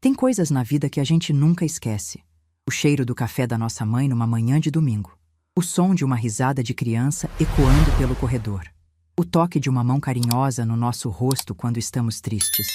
Tem coisas na vida que a gente nunca esquece. O cheiro do café da nossa mãe numa manhã de domingo. O som de uma risada de criança ecoando pelo corredor. O toque de uma mão carinhosa no nosso rosto quando estamos tristes.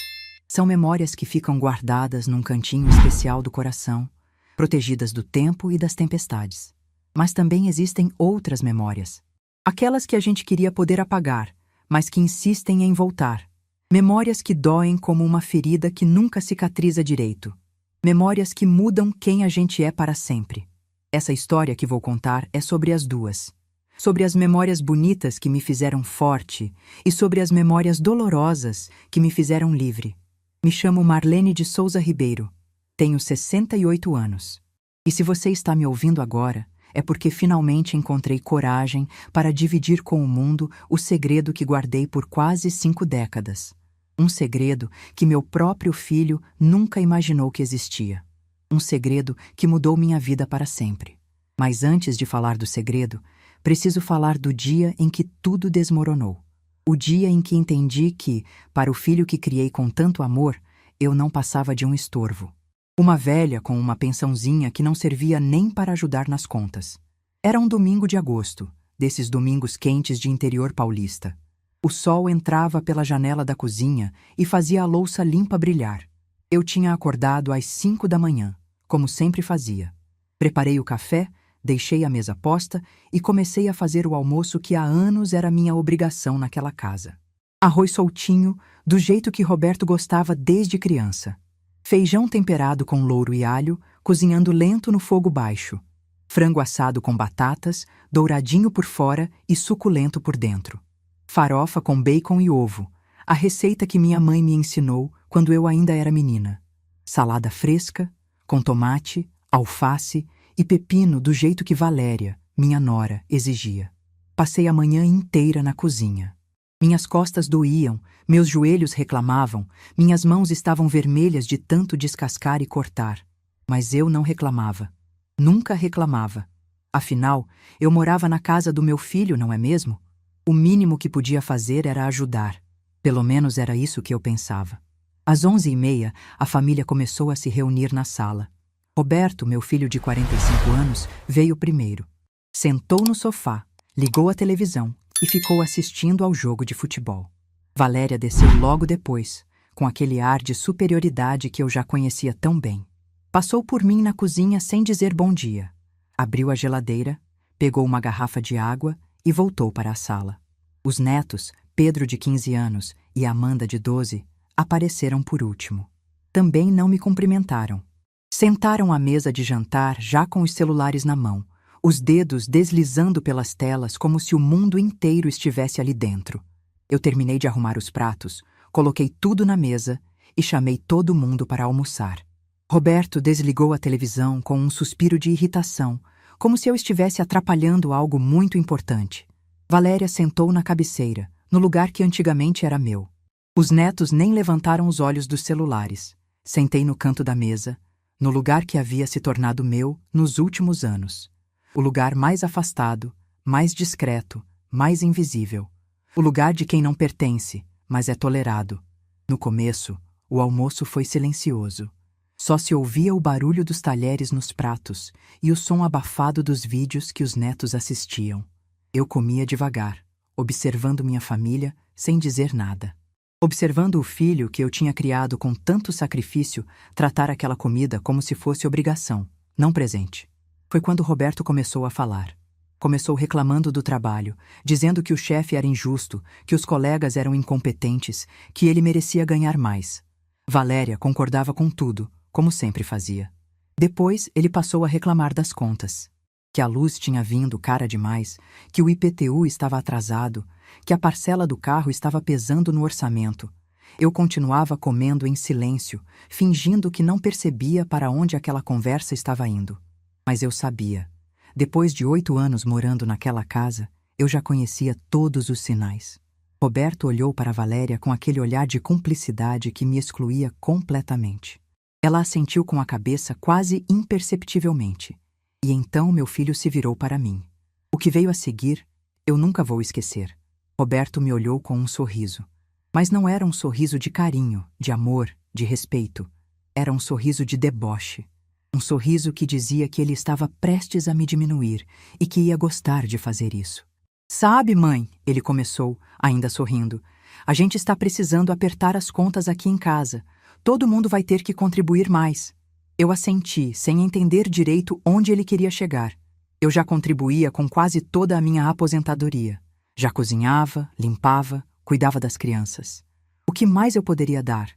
São memórias que ficam guardadas num cantinho especial do coração, protegidas do tempo e das tempestades. Mas também existem outras memórias. Aquelas que a gente queria poder apagar, mas que insistem em voltar. Memórias que doem como uma ferida que nunca cicatriza direito. Memórias que mudam quem a gente é para sempre. Essa história que vou contar é sobre as duas. Sobre as memórias bonitas que me fizeram forte e sobre as memórias dolorosas que me fizeram livre. Me chamo Marlene de Souza Ribeiro. Tenho 68 anos. E se você está me ouvindo agora, é porque finalmente encontrei coragem para dividir com o mundo o segredo que guardei por quase 5 décadas. Um segredo que meu próprio filho nunca imaginou que existia. Um segredo que mudou minha vida para sempre. Mas antes de falar do segredo, preciso falar do dia em que tudo desmoronou. O dia em que entendi que, para o filho que criei com tanto amor, eu não passava de um estorvo. Uma velha com uma pensãozinha que não servia nem para ajudar nas contas. Era um domingo de agosto, desses domingos quentes de interior paulista. O sol entrava pela janela da cozinha e fazia a louça limpa brilhar. Eu tinha acordado às 5 da manhã, como sempre fazia. Preparei o café, deixei a mesa posta e comecei a fazer o almoço que há anos era minha obrigação naquela casa. Arroz soltinho, do jeito que Roberto gostava desde criança. Feijão temperado com louro e alho, cozinhando lento no fogo baixo. Frango assado com batatas, douradinho por fora e suculento por dentro. Farofa com bacon e ovo, a receita que minha mãe me ensinou quando eu ainda era menina. Salada fresca, com tomate, alface e pepino do jeito que Valéria, minha nora, exigia. Passei a manhã inteira na cozinha. Minhas costas doíam, meus joelhos reclamavam, minhas mãos estavam vermelhas de tanto descascar e cortar. Mas eu não reclamava. Nunca reclamava. Afinal, eu morava na casa do meu filho, não é mesmo? O mínimo que podia fazer era ajudar. Pelo menos era isso que eu pensava. Às 11h30, a família começou a se reunir na sala. Roberto, meu filho de 45 anos, veio primeiro. Sentou no sofá, ligou a televisão e ficou assistindo ao jogo de futebol. Valéria desceu logo depois, com aquele ar de superioridade que eu já conhecia tão bem. Passou por mim na cozinha sem dizer bom dia. Abriu a geladeira, pegou uma garrafa de água e voltou para a sala. Os netos, Pedro de 15 anos e Amanda de 12, apareceram por último. Também não me cumprimentaram. Sentaram à mesa de jantar já com os celulares na mão, os dedos deslizando pelas telas como se o mundo inteiro estivesse ali dentro. Eu terminei de arrumar os pratos, coloquei tudo na mesa e chamei todo mundo para almoçar. Roberto desligou a televisão com um suspiro de irritação, como se eu estivesse atrapalhando algo muito importante. Valéria sentou na cabeceira, no lugar que antigamente era meu. Os netos nem levantaram os olhos dos celulares. Sentei no canto da mesa, no lugar que havia se tornado meu nos últimos anos. O lugar mais afastado, mais discreto, mais invisível. O lugar de quem não pertence, mas é tolerado. No começo, o almoço foi silencioso. Só se ouvia o barulho dos talheres nos pratos e o som abafado dos vídeos que os netos assistiam. Eu comia devagar, observando minha família sem dizer nada. Observando o filho que eu tinha criado com tanto sacrifício tratar aquela comida como se fosse obrigação, não presente. Foi quando Roberto começou a falar. Começou reclamando do trabalho, dizendo que o chefe era injusto, que os colegas eram incompetentes, que ele merecia ganhar mais. Valéria concordava com tudo, como sempre fazia. Depois, ele passou a reclamar das contas. Que a luz tinha vindo cara demais, que o IPTU estava atrasado, que a parcela do carro estava pesando no orçamento. Eu continuava comendo em silêncio, fingindo que não percebia para onde aquela conversa estava indo. Mas eu sabia. Depois de 8 anos morando naquela casa, eu já conhecia todos os sinais. Roberto olhou para Valéria com aquele olhar de cumplicidade que me excluía completamente. Ela assentiu com a cabeça quase imperceptivelmente. E então meu filho se virou para mim. O que veio a seguir, eu nunca vou esquecer. Roberto me olhou com um sorriso. Mas não era um sorriso de carinho, de amor, de respeito. Era um sorriso de deboche. Um sorriso que dizia que ele estava prestes a me diminuir e que ia gostar de fazer isso. Sabe, mãe, ele começou, ainda sorrindo, a gente está precisando apertar as contas aqui em casa. Todo mundo vai ter que contribuir mais. Eu assenti, sem entender direito onde ele queria chegar. Eu já contribuía com quase toda a minha aposentadoria. Já cozinhava, limpava, cuidava das crianças. O que mais eu poderia dar?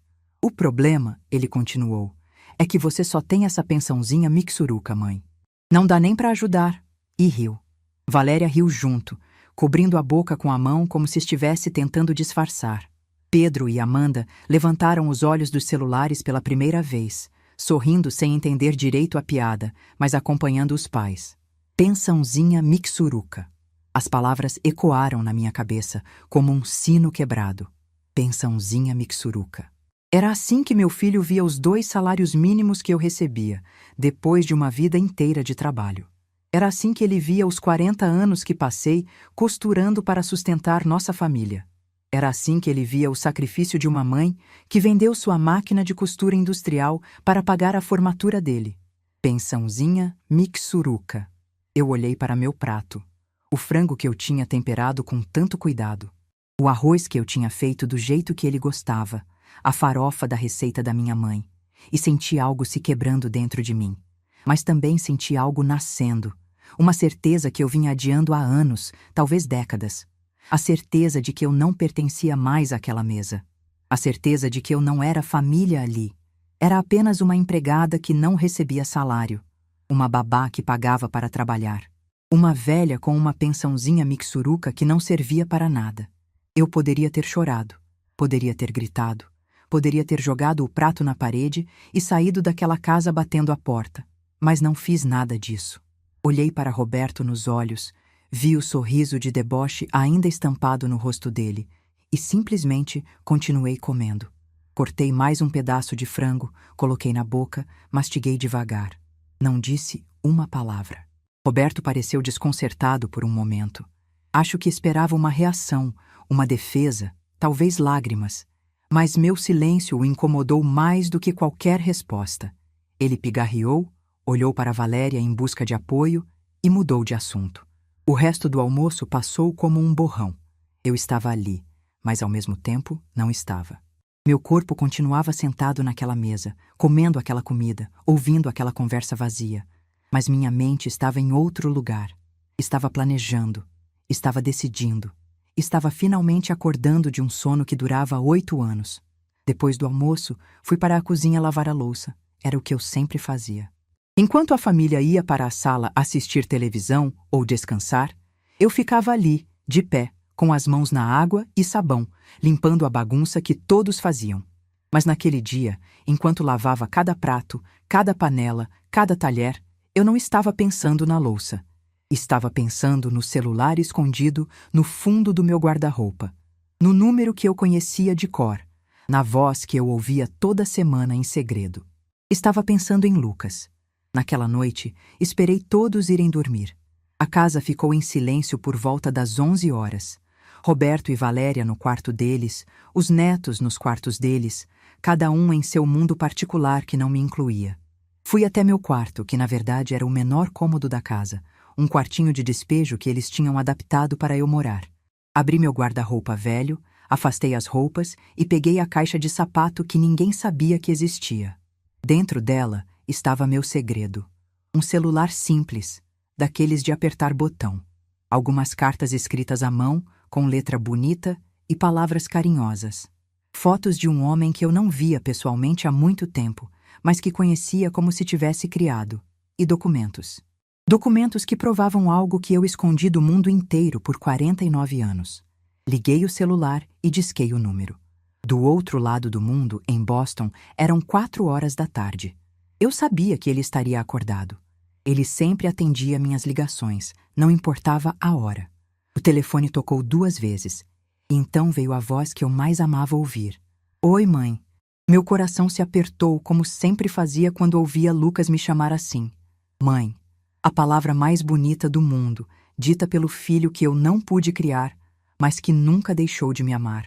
O problema, ele continuou, é que você só tem essa pensãozinha mixuruca, mãe. Não dá nem para ajudar. E riu. Valéria riu junto, cobrindo a boca com a mão como se estivesse tentando disfarçar. Pedro e Amanda levantaram os olhos dos celulares pela primeira vez, sorrindo sem entender direito a piada, mas acompanhando os pais. Pensãozinha mixuruca. As palavras ecoaram na minha cabeça, como um sino quebrado. Pensãozinha mixuruca. Era assim que meu filho via os 2 salários mínimos que eu recebia, depois de uma vida inteira de trabalho. Era assim que ele via os 40 anos que passei costurando para sustentar nossa família. Era assim que ele via o sacrifício de uma mãe que vendeu sua máquina de costura industrial para pagar a formatura dele. Pensãozinha mixuruca. Eu olhei para meu prato. O frango que eu tinha temperado com tanto cuidado. O arroz que eu tinha feito do jeito que ele gostava. A farofa da receita da minha mãe. E senti algo se quebrando dentro de mim. Mas também senti algo nascendo. Uma certeza que eu vinha adiando há anos, talvez décadas. A certeza de que eu não pertencia mais àquela mesa. A certeza de que eu não era família ali. Era apenas uma empregada que não recebia salário. Uma babá que pagava para trabalhar. Uma velha com uma pensãozinha mixuruca que não servia para nada. Eu poderia ter chorado. Poderia ter gritado. Poderia ter jogado o prato na parede e saído daquela casa batendo a porta. Mas não fiz nada disso. Olhei para Roberto nos olhos, vi o sorriso de deboche ainda estampado no rosto dele e simplesmente continuei comendo. Cortei mais um pedaço de frango, coloquei na boca, mastiguei devagar. Não disse uma palavra. Roberto pareceu desconcertado por um momento. Acho que esperava uma reação, uma defesa, talvez lágrimas. Mas meu silêncio o incomodou mais do que qualquer resposta. Ele pigarreou, olhou para Valéria em busca de apoio e mudou de assunto. O resto do almoço passou como um borrão. Eu estava ali, mas ao mesmo tempo não estava. Meu corpo continuava sentado naquela mesa, comendo aquela comida, ouvindo aquela conversa vazia. Mas minha mente estava em outro lugar. Estava planejando, estava decidindo. Estava finalmente acordando de um sono que durava 8 anos. Depois do almoço, fui para a cozinha lavar a louça. Era o que eu sempre fazia. Enquanto a família ia para a sala assistir televisão ou descansar, eu ficava ali, de pé, com as mãos na água e sabão, limpando a bagunça que todos faziam. Mas naquele dia, enquanto lavava cada prato, cada panela, cada talher, eu não estava pensando na louça. Estava pensando no celular escondido no fundo do meu guarda-roupa, no número que eu conhecia de cor, na voz que eu ouvia toda semana em segredo. Estava pensando em Lucas. Naquela noite, esperei todos irem dormir. A casa ficou em silêncio por volta das 11 horas. Roberto e Valéria no quarto deles, os netos nos quartos deles, cada um em seu mundo particular que não me incluía. Fui até meu quarto, que na verdade era o menor cômodo da casa, um quartinho de despejo que eles tinham adaptado para eu morar. Abri meu guarda-roupa velho, afastei as roupas e peguei a caixa de sapato que ninguém sabia que existia. Dentro dela estava meu segredo. Um celular simples, daqueles de apertar botão. Algumas cartas escritas à mão, com letra bonita e palavras carinhosas. Fotos de um homem que eu não via pessoalmente há muito tempo, mas que conhecia como se tivesse criado. E documentos. Documentos que provavam algo que eu escondi do mundo inteiro por 49 anos. Liguei o celular e disquei o número. Do outro lado do mundo, em Boston, eram 4 horas da tarde. Eu sabia que ele estaria acordado. Ele sempre atendia minhas ligações, não importava a hora. O telefone tocou 2 vezes. E então veio a voz que eu mais amava ouvir. Oi, mãe. Meu coração se apertou como sempre fazia quando ouvia Lucas me chamar assim. Mãe. A palavra mais bonita do mundo, dita pelo filho que eu não pude criar, mas que nunca deixou de me amar.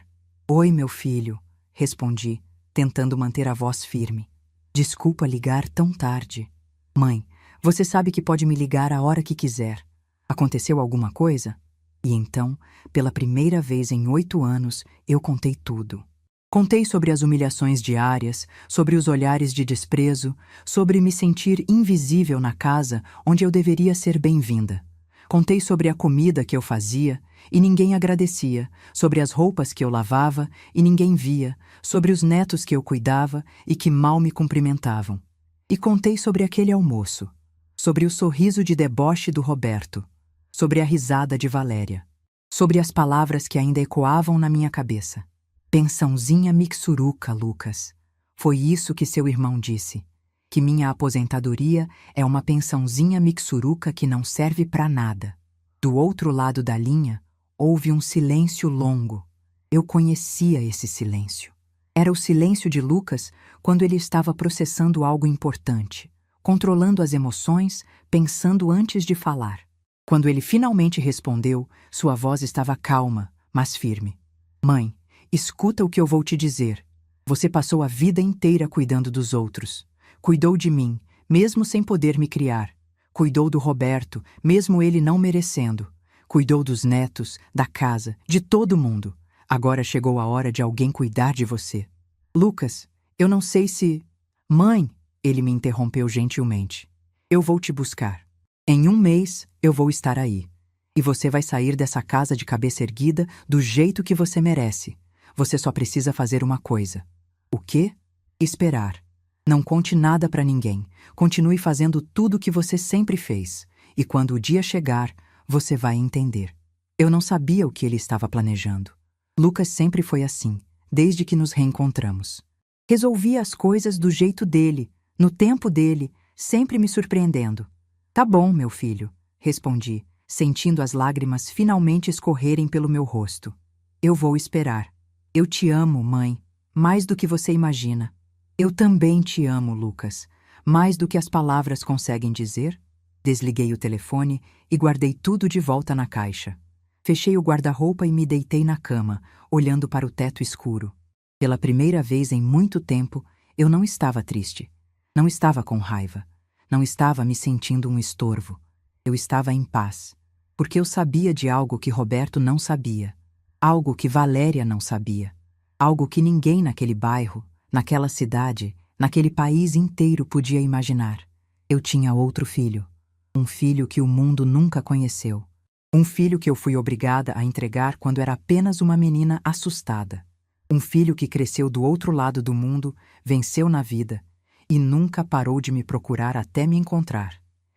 Oi, meu filho, respondi, tentando manter a voz firme. Desculpa ligar tão tarde. Mãe, você sabe que pode me ligar a hora que quiser. Aconteceu alguma coisa? E então, pela primeira vez em 8 anos, eu contei tudo. Contei sobre as humilhações diárias, sobre os olhares de desprezo, sobre me sentir invisível na casa onde eu deveria ser bem-vinda. Contei sobre a comida que eu fazia e ninguém agradecia, sobre as roupas que eu lavava e ninguém via, sobre os netos que eu cuidava e que mal me cumprimentavam. E contei sobre aquele almoço, sobre o sorriso de deboche do Roberto, sobre a risada de Valéria, sobre as palavras que ainda ecoavam na minha cabeça. Pensãozinha mixuruca, Lucas. Foi isso que seu irmão disse, que minha aposentadoria é uma pensãozinha mixuruca que não serve para nada. Do outro lado da linha, houve um silêncio longo. Eu conhecia esse silêncio. Era o silêncio de Lucas quando ele estava processando algo importante, controlando as emoções, pensando antes de falar. Quando ele finalmente respondeu, sua voz estava calma, mas firme. Mãe, escuta o que eu vou te dizer. Você passou a vida inteira cuidando dos outros. Cuidou de mim, mesmo sem poder me criar. Cuidou do Roberto, mesmo ele não merecendo. Cuidou dos netos, da casa, de todo mundo. Agora chegou a hora de alguém cuidar de você. Lucas, eu não sei se... Mãe, ele me interrompeu gentilmente. Eu vou te buscar. Em 1 mês, eu vou estar aí. E você vai sair dessa casa de cabeça erguida do jeito que você merece. Você só precisa fazer uma coisa. O quê? Esperar. Não conte nada para ninguém. Continue fazendo tudo o que você sempre fez. E quando o dia chegar, você vai entender. Eu não sabia o que ele estava planejando. Lucas sempre foi assim, desde que nos reencontramos. Resolvia as coisas do jeito dele, no tempo dele, sempre me surpreendendo. Tá bom, meu filho, respondi, sentindo as lágrimas finalmente escorrerem pelo meu rosto. Eu vou esperar. Eu te amo, mãe, mais do que você imagina. Eu também te amo, Lucas, mais do que as palavras conseguem dizer. Desliguei o telefone e guardei tudo de volta na caixa. Fechei o guarda-roupa e me deitei na cama, olhando para o teto escuro. Pela primeira vez em muito tempo, eu não estava triste. Não estava com raiva. Não estava me sentindo um estorvo. Eu estava em paz, porque eu sabia de algo que Roberto não sabia. Algo que Valéria não sabia. Algo que ninguém naquele bairro, naquela cidade, naquele país inteiro podia imaginar. Eu tinha outro filho. Um filho que o mundo nunca conheceu. Um filho que eu fui obrigada a entregar quando era apenas uma menina assustada. Um filho que cresceu do outro lado do mundo, venceu na vida e nunca parou de me procurar até me encontrar.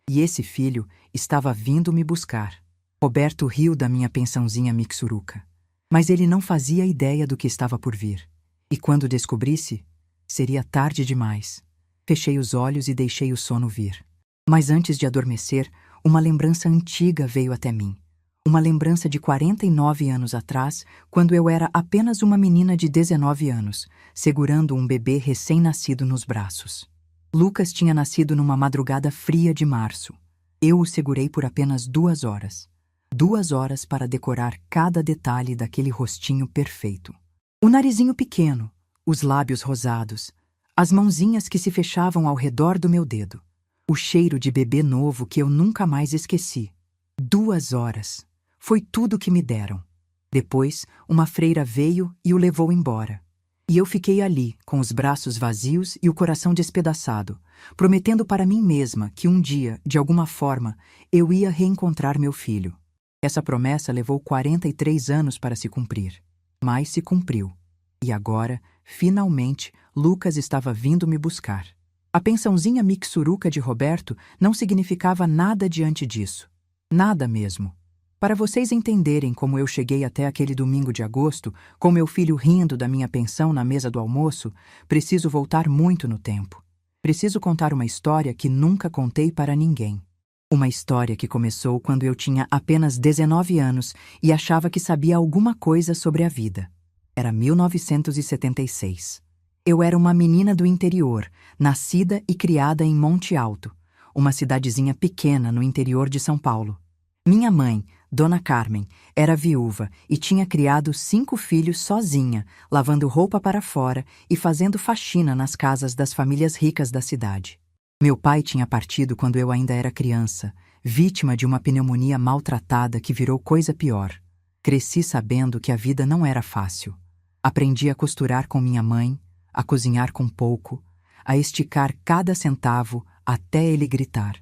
E esse filho estava vindo me buscar. Roberto riu da minha pensãozinha mixuruca. Mas ele não fazia ideia do que estava por vir. E quando descobrisse, seria tarde demais. Fechei os olhos e deixei o sono vir. Mas antes de adormecer, uma lembrança antiga veio até mim. Uma lembrança de 49 anos atrás, quando eu era apenas uma menina de 19 anos, segurando um bebê recém-nascido nos braços. Lucas tinha nascido numa madrugada fria de março. Eu o segurei por apenas 2 horas. 2 horas para decorar cada detalhe daquele rostinho perfeito. O narizinho pequeno, os lábios rosados, as mãozinhas que se fechavam ao redor do meu dedo. O cheiro de bebê novo que eu nunca mais esqueci. 2 horas. Foi tudo que me deram. Depois, uma freira veio e o levou embora. E eu fiquei ali, com os braços vazios e o coração despedaçado, prometendo para mim mesma que um dia, de alguma forma, eu ia reencontrar meu filho. Essa promessa levou 43 anos para se cumprir. Mas se cumpriu. E agora, finalmente, Lucas estava vindo me buscar. A pensãozinha mixuruca de Roberto não significava nada diante disso. Nada mesmo. Para vocês entenderem como eu cheguei até aquele domingo de agosto, com meu filho rindo da minha pensão na mesa do almoço, preciso voltar muito no tempo. Preciso contar uma história que nunca contei para ninguém. Uma história que começou quando eu tinha apenas 19 anos e achava que sabia alguma coisa sobre a vida. Era 1976. Eu era uma menina do interior, nascida e criada em Monte Alto, uma cidadezinha pequena no interior de São Paulo. Minha mãe, Dona Carmen era viúva e tinha criado 5 filhos sozinha, lavando roupa para fora e fazendo faxina nas casas das famílias ricas da cidade. Meu pai tinha partido quando eu ainda era criança, vítima de uma pneumonia maltratada que virou coisa pior. Cresci sabendo que a vida não era fácil. Aprendi a costurar com minha mãe, a cozinhar com pouco, a esticar cada centavo até ele gritar.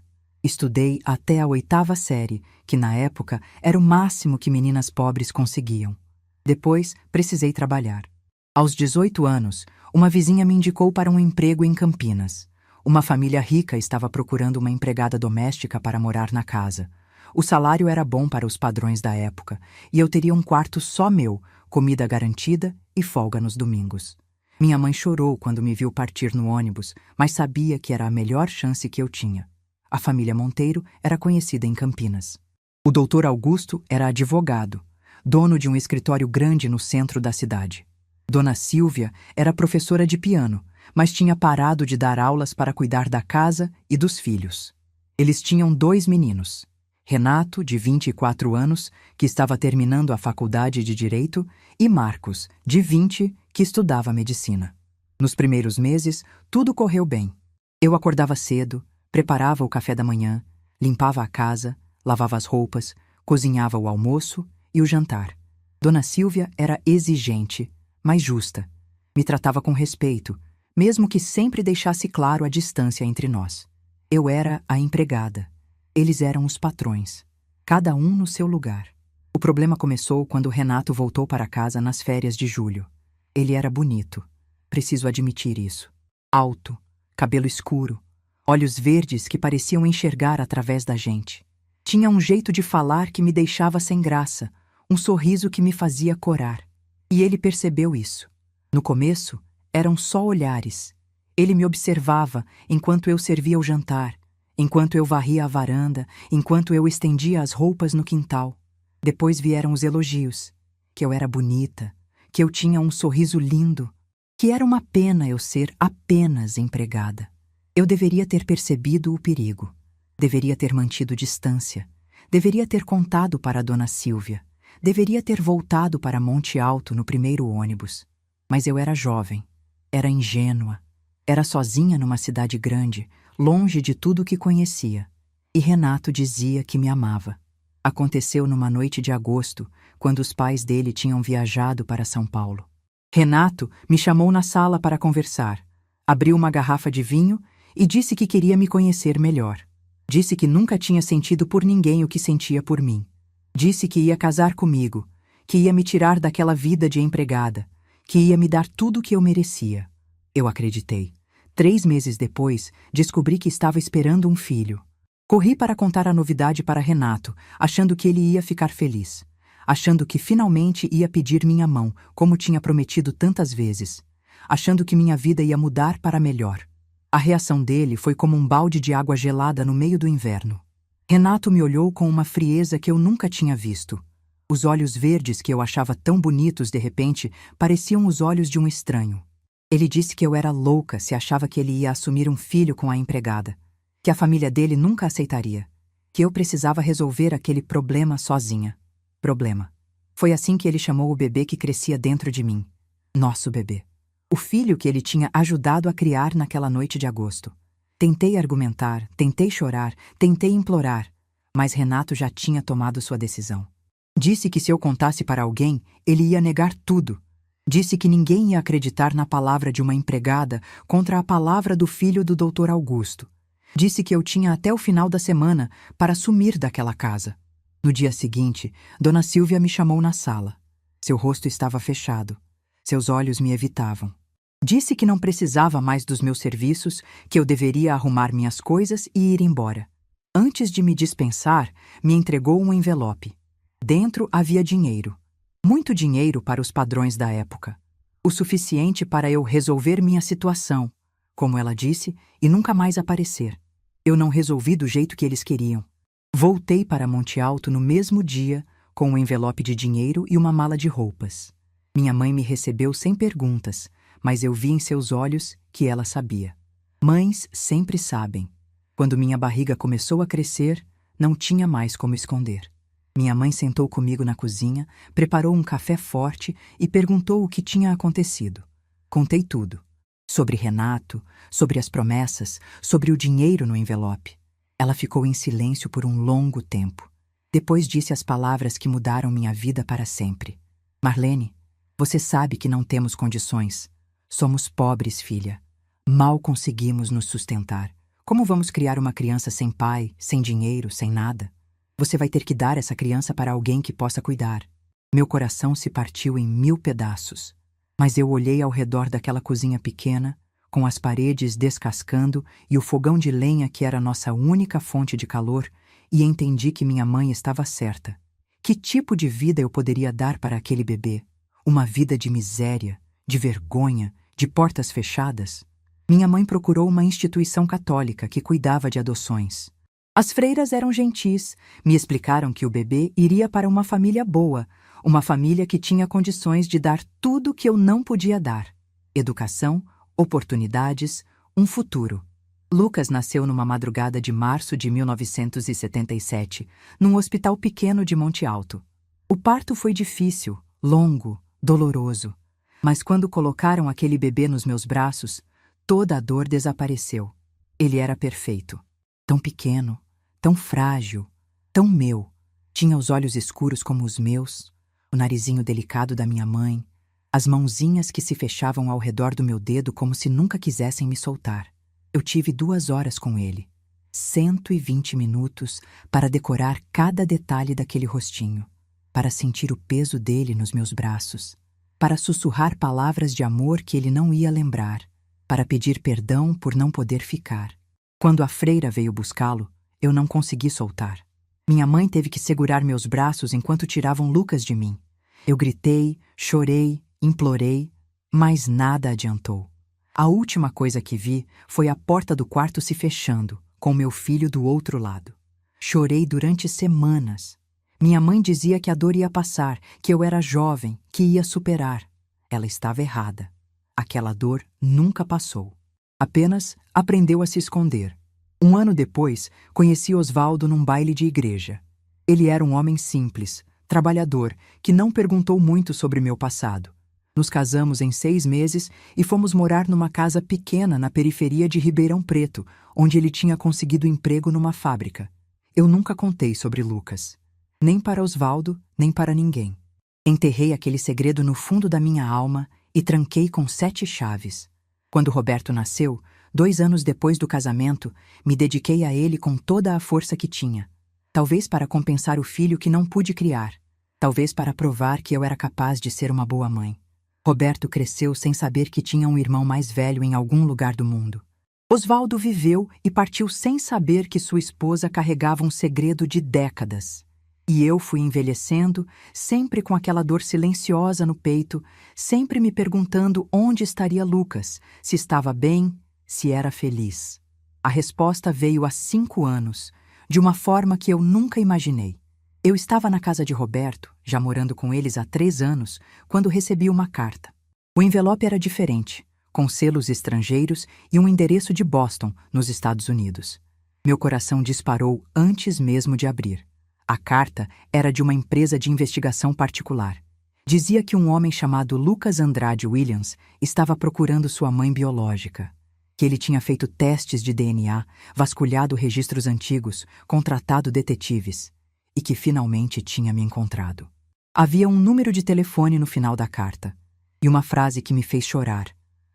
Estudei até a 8ª série, que na época era o máximo que meninas pobres conseguiam. Depois, precisei trabalhar. Aos 18 anos, uma vizinha me indicou para um emprego em Campinas. Uma família rica estava procurando uma empregada doméstica para morar na casa. O salário era bom para os padrões da época, e eu teria um quarto só meu, comida garantida e folga nos domingos. Minha mãe chorou quando me viu partir no ônibus, mas sabia que era a melhor chance que eu tinha. A família Monteiro era conhecida em Campinas. O doutor Augusto era advogado, dono de um escritório grande no centro da cidade. Dona Silvia era professora de piano, mas tinha parado de dar aulas para cuidar da casa e dos filhos. Eles tinham 2 meninos. Renato, de 24 anos, que estava terminando a faculdade de Direito, e Marcos, de 20, que estudava medicina. Nos primeiros meses, tudo correu bem. Eu acordava cedo, preparava o café da manhã, limpava a casa, lavava as roupas, cozinhava o almoço e o jantar. Dona Silvia era exigente, mas justa. Me tratava com respeito, mesmo que sempre deixasse claro a distância entre nós. Eu era a empregada. Eles eram os patrões, cada um no seu lugar. O problema começou quando Renato voltou para casa nas férias de julho. Ele era bonito, preciso admitir isso. Alto, cabelo escuro, olhos verdes que pareciam enxergar através da gente. Tinha um jeito de falar que me deixava sem graça, um sorriso que me fazia corar. E ele percebeu isso. No começo, eram só olhares. Ele me observava enquanto eu servia o jantar, enquanto eu varria a varanda, enquanto eu estendia as roupas no quintal. Depois vieram os elogios, que eu era bonita, que eu tinha um sorriso lindo, que era uma pena eu ser apenas empregada. Eu deveria ter percebido o perigo, deveria ter mantido distância, deveria ter contado para a Dona Silvia, deveria ter voltado para Monte Alto no primeiro ônibus. Mas eu era jovem, era ingênua, era sozinha numa cidade grande, longe de tudo o que conhecia. E Renato dizia que me amava. Aconteceu numa noite de agosto, quando os pais dele tinham viajado para São Paulo. Renato me chamou na sala para conversar, abriu uma garrafa de vinho e disse que queria me conhecer melhor. Disse que nunca tinha sentido por ninguém o que sentia por mim. Disse que ia casar comigo, que ia me tirar daquela vida de empregada, que ia me dar tudo o que eu merecia. Eu acreditei. 3 meses depois, descobri que estava esperando um filho. Corri para contar a novidade para Renato, achando que ele ia ficar feliz. Achando que finalmente ia pedir minha mão, como tinha prometido tantas vezes. Achando que minha vida ia mudar para melhor. A reação dele foi como um balde de água gelada no meio do inverno. Renato me olhou com uma frieza que eu nunca tinha visto. Os olhos verdes que eu achava tão bonitos de repente pareciam os olhos de um estranho. Ele disse que eu era louca se achava que ele ia assumir um filho com a empregada, que a família dele nunca aceitaria, que eu precisava resolver aquele problema sozinha. Problema. Foi assim que ele chamou o bebê que crescia dentro de mim. Nosso bebê. O filho que ele tinha ajudado a criar naquela noite de agosto. Tentei argumentar, tentei chorar, tentei implorar, mas Renato já tinha tomado sua decisão. Disse que se eu contasse para alguém, ele ia negar tudo. Disse que ninguém ia acreditar na palavra de uma empregada contra a palavra do filho do Dr. Augusto. Disse que eu tinha até o final da semana para sumir daquela casa. No dia seguinte, Dona Silvia me chamou na sala. Seu rosto estava fechado. Seus olhos me evitavam. Disse que não precisava mais dos meus serviços, que eu deveria arrumar minhas coisas e ir embora. Antes de me dispensar, me entregou um envelope. Dentro havia dinheiro. Muito dinheiro para os padrões da época. O suficiente para eu resolver minha situação, como ela disse, e nunca mais aparecer. Eu não resolvi do jeito que eles queriam. Voltei para Monte Alto no mesmo dia, com um envelope de dinheiro e uma mala de roupas. Minha mãe me recebeu sem perguntas, mas eu vi em seus olhos que ela sabia. Mães sempre sabem. Quando minha barriga começou a crescer, não tinha mais como esconder. Minha mãe sentou comigo na cozinha, preparou um café forte e perguntou o que tinha acontecido. Contei tudo. Sobre Renato, sobre as promessas, sobre o dinheiro no envelope. Ela ficou em silêncio por um longo tempo. Depois disse as palavras que mudaram minha vida para sempre. Marlene, você sabe que não temos condições. Somos pobres, filha. Mal conseguimos nos sustentar. Como vamos criar uma criança sem pai, sem dinheiro, sem nada? Você vai ter que dar essa criança para alguém que possa cuidar. Meu coração se partiu em 1000 pedaços. Mas eu olhei ao redor daquela cozinha pequena, com as paredes descascando e o fogão de lenha que era nossa única fonte de calor, e entendi que minha mãe estava certa. Que tipo de vida eu poderia dar para aquele bebê? Uma vida de miséria, de vergonha, de portas fechadas? Minha mãe procurou uma instituição católica que cuidava de adoções. As freiras eram gentis, me explicaram que o bebê iria para uma família boa, uma família que tinha condições de dar tudo que eu não podia dar: educação, oportunidades, um futuro. Lucas nasceu numa madrugada de março de 1977, num hospital pequeno de Monte Alto. O parto foi difícil, longo, doloroso. Mas quando colocaram aquele bebê nos meus braços, toda a dor desapareceu. Ele era perfeito. Tão pequeno, tão frágil, tão meu. Tinha os olhos escuros como os meus, o narizinho delicado da minha mãe, as mãozinhas que se fechavam ao redor do meu dedo como se nunca quisessem me soltar. Eu tive 2 horas com ele, 120 minutos para decorar cada detalhe daquele rostinho, para sentir o peso dele nos meus braços, para sussurrar palavras de amor que ele não ia lembrar, para pedir perdão por não poder ficar. Quando a freira veio buscá-lo, eu não consegui soltar. Minha mãe teve que segurar meus braços enquanto tiravam Lucas de mim. Eu gritei, chorei, implorei, mas nada adiantou. A última coisa que vi foi a porta do quarto se fechando, com meu filho do outro lado. Chorei durante semanas. Minha mãe dizia que a dor ia passar, que eu era jovem, que ia superar. Ela estava errada. Aquela dor nunca passou. Apenas aprendeu a se esconder. 1 ano depois, conheci Osvaldo num baile de igreja. Ele era um homem simples, trabalhador, que não perguntou muito sobre meu passado. Nos casamos em 6 meses e fomos morar numa casa pequena na periferia de Ribeirão Preto, onde ele tinha conseguido emprego numa fábrica. Eu nunca contei sobre Lucas. Nem para Osvaldo, nem para ninguém. Enterrei aquele segredo no fundo da minha alma e tranquei com 7 chaves. Quando Roberto nasceu, 2 anos depois do casamento, me dediquei a ele com toda a força que tinha. Talvez para compensar o filho que não pude criar. Talvez para provar que eu era capaz de ser uma boa mãe. Roberto cresceu sem saber que tinha um irmão mais velho em algum lugar do mundo. Osvaldo viveu e partiu sem saber que sua esposa carregava um segredo de décadas. E eu fui envelhecendo, sempre com aquela dor silenciosa no peito, sempre me perguntando onde estaria Lucas, se estava bem, se era feliz. A resposta veio há 5 anos, de uma forma que eu nunca imaginei. Eu estava na casa de Roberto, já morando com eles há 3 anos, quando recebi uma carta. O envelope era diferente, com selos estrangeiros e um endereço de Boston, nos Estados Unidos. Meu coração disparou antes mesmo de abrir. A carta era de uma empresa de investigação particular. Dizia que um homem chamado Lucas Andrade Williams estava procurando sua mãe biológica, que ele tinha feito testes de DNA, vasculhado registros antigos, contratado detetives, e que finalmente tinha me encontrado. Havia um número de telefone no final da carta, e uma frase que me fez chorar.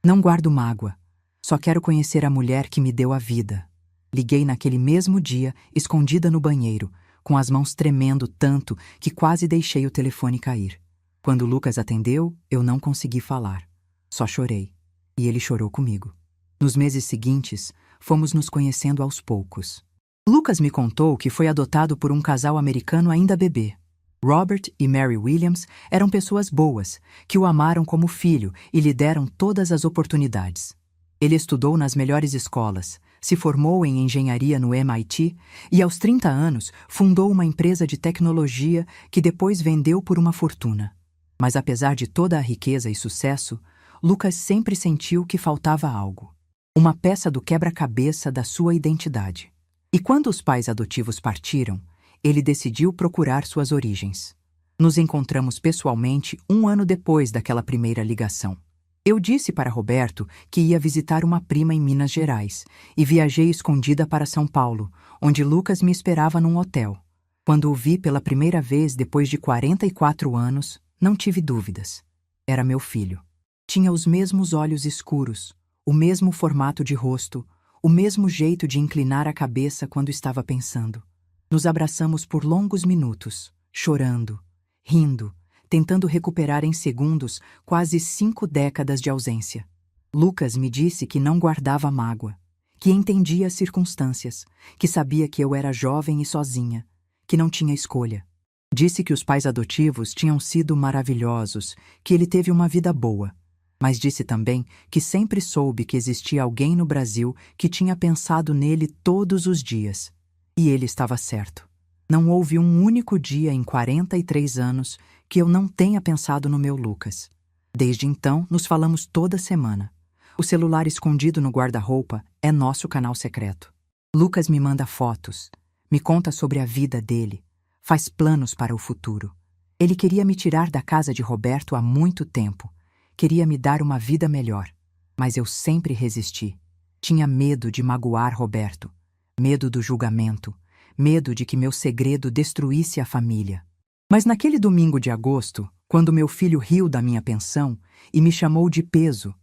Não guardo mágoa, só quero conhecer a mulher que me deu a vida. Liguei naquele mesmo dia, escondida no banheiro, com as mãos tremendo tanto que quase deixei o telefone cair. Quando Lucas atendeu, eu não consegui falar. Só chorei, e ele chorou comigo. Nos meses seguintes, fomos nos conhecendo aos poucos. Lucas me contou que foi adotado por um casal americano ainda bebê. Robert e Mary Williams eram pessoas boas, que o amaram como filho e lhe deram todas as oportunidades. Ele estudou nas melhores escolas, se formou em engenharia no MIT e, aos 30 anos, fundou uma empresa de tecnologia que depois vendeu por uma fortuna. Mas apesar de toda a riqueza e sucesso, Lucas sempre sentiu que faltava algo. Uma peça do quebra-cabeça da sua identidade. E quando os pais adotivos partiram, ele decidiu procurar suas origens. Nos encontramos pessoalmente 1 ano depois daquela primeira ligação. Eu disse para Roberto que ia visitar uma prima em Minas Gerais e viajei escondida para São Paulo, onde Lucas me esperava num hotel. Quando o vi pela primeira vez depois de 44 anos, não tive dúvidas. Era meu filho. Tinha os mesmos olhos escuros, o mesmo formato de rosto, o mesmo jeito de inclinar a cabeça quando estava pensando. Nos abraçamos por longos minutos, chorando, rindo, tentando recuperar em segundos quase 5 décadas de ausência. Lucas me disse que não guardava mágoa, que entendia as circunstâncias, que sabia que eu era jovem e sozinha, que não tinha escolha. Disse que os pais adotivos tinham sido maravilhosos, que ele teve uma vida boa, mas disse também que sempre soube que existia alguém no Brasil que tinha pensado nele todos os dias. E ele estava certo. Não houve um único dia em 43 anos que eu não tenha pensado no meu Lucas. Desde então, nos falamos toda semana. O celular escondido no guarda-roupa é nosso canal secreto. Lucas me manda fotos, me conta sobre a vida dele, faz planos para o futuro. Ele queria me tirar da casa de Roberto há muito tempo. Queria me dar uma vida melhor. Mas eu sempre resisti. Tinha medo de magoar Roberto, medo do julgamento, medo de que meu segredo destruísse a família. Mas naquele domingo de agosto, quando meu filho riu da minha pensão e me chamou de peso,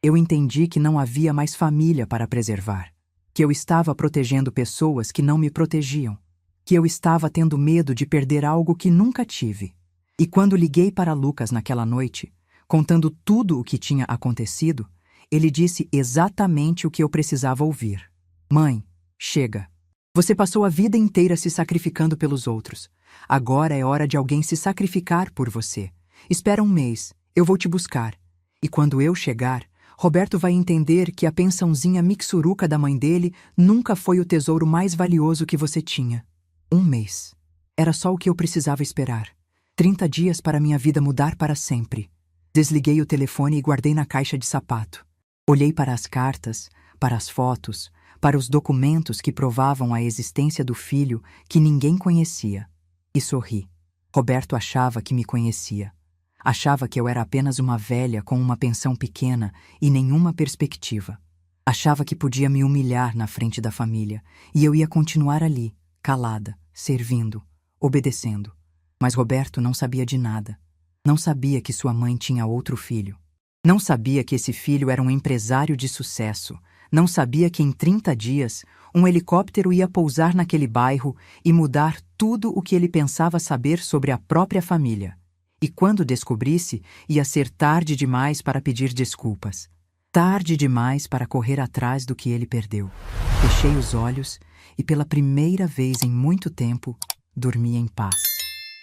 eu entendi que não havia mais família para preservar, que eu estava protegendo pessoas que não me protegiam, que eu estava tendo medo de perder algo que nunca tive. E quando liguei para Lucas naquela noite, contando tudo o que tinha acontecido, ele disse exatamente o que eu precisava ouvir. Mãe, chega. Você passou a vida inteira se sacrificando pelos outros. Agora é hora de alguém se sacrificar por você. Espera 1 mês, eu vou te buscar. E quando eu chegar, Roberto vai entender que a pensãozinha mixuruca da mãe dele nunca foi o tesouro mais valioso que você tinha. 1 mês. Era só o que eu precisava esperar. 30 dias para minha vida mudar para sempre. Desliguei o telefone e guardei na caixa de sapato. Olhei para as cartas, para as fotos, para os documentos que provavam a existência do filho que ninguém conhecia. E sorri. Roberto achava que me conhecia. Achava que eu era apenas uma velha com uma pensão pequena e nenhuma perspectiva. Achava que podia me humilhar na frente da família e eu ia continuar ali, calada, servindo, obedecendo. Mas Roberto não sabia de nada. Não sabia que sua mãe tinha outro filho. Não sabia que esse filho era um empresário de sucesso. Não sabia que em 30 dias um helicóptero ia pousar naquele bairro e mudar tudo o que ele pensava saber sobre a própria família. E quando descobrisse, ia ser tarde demais para pedir desculpas. Tarde demais para correr atrás do que ele perdeu. Fechei os olhos e pela primeira vez em muito tempo, dormi em paz.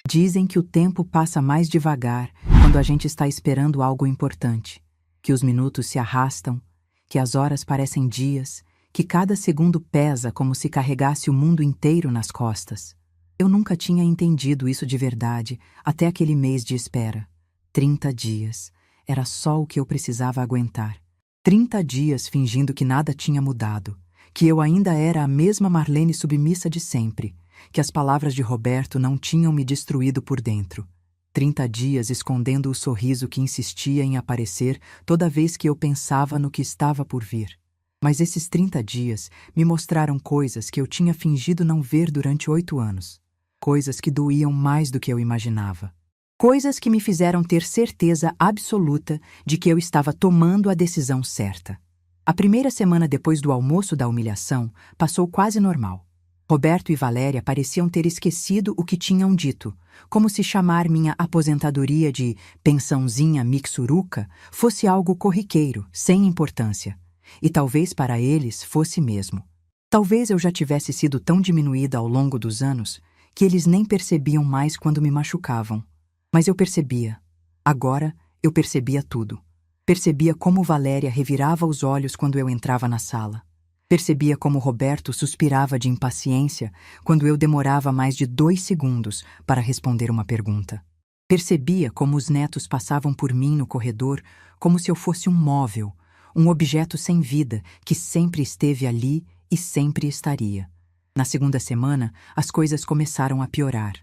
Dizem que o tempo passa mais devagar quando a gente está esperando algo importante, que os minutos se arrastam, que as horas parecem dias, que cada segundo pesa como se carregasse o mundo inteiro nas costas. Eu nunca tinha entendido isso de verdade até aquele mês de espera. 30 dias. Era só o que eu precisava aguentar. 30 dias fingindo que nada tinha mudado, que eu ainda era a mesma Marlene submissa de sempre, que as palavras de Roberto não tinham me destruído por dentro. 30 dias escondendo o sorriso que insistia em aparecer toda vez que eu pensava no que estava por vir. Mas esses 30 dias me mostraram coisas que eu tinha fingido não ver durante 8 anos. Coisas que doíam mais do que eu imaginava. Coisas que me fizeram ter certeza absoluta de que eu estava tomando a decisão certa. A primeira semana depois do almoço da humilhação passou quase normal. Roberto e Valéria pareciam ter esquecido o que tinham dito, como se chamar minha aposentadoria de pensãozinha mixuruca fosse algo corriqueiro, sem importância. E talvez para eles fosse mesmo. Talvez eu já tivesse sido tão diminuída ao longo dos anos que eles nem percebiam mais quando me machucavam. Mas eu percebia. Agora eu percebia tudo. Percebia como Valéria revirava os olhos quando eu entrava na sala. Percebia como Roberto suspirava de impaciência quando eu demorava mais de 2 segundos para responder uma pergunta. Percebia como os netos passavam por mim no corredor como se eu fosse um móvel, um objeto sem vida que sempre esteve ali e sempre estaria. Na segunda semana, as coisas começaram a piorar.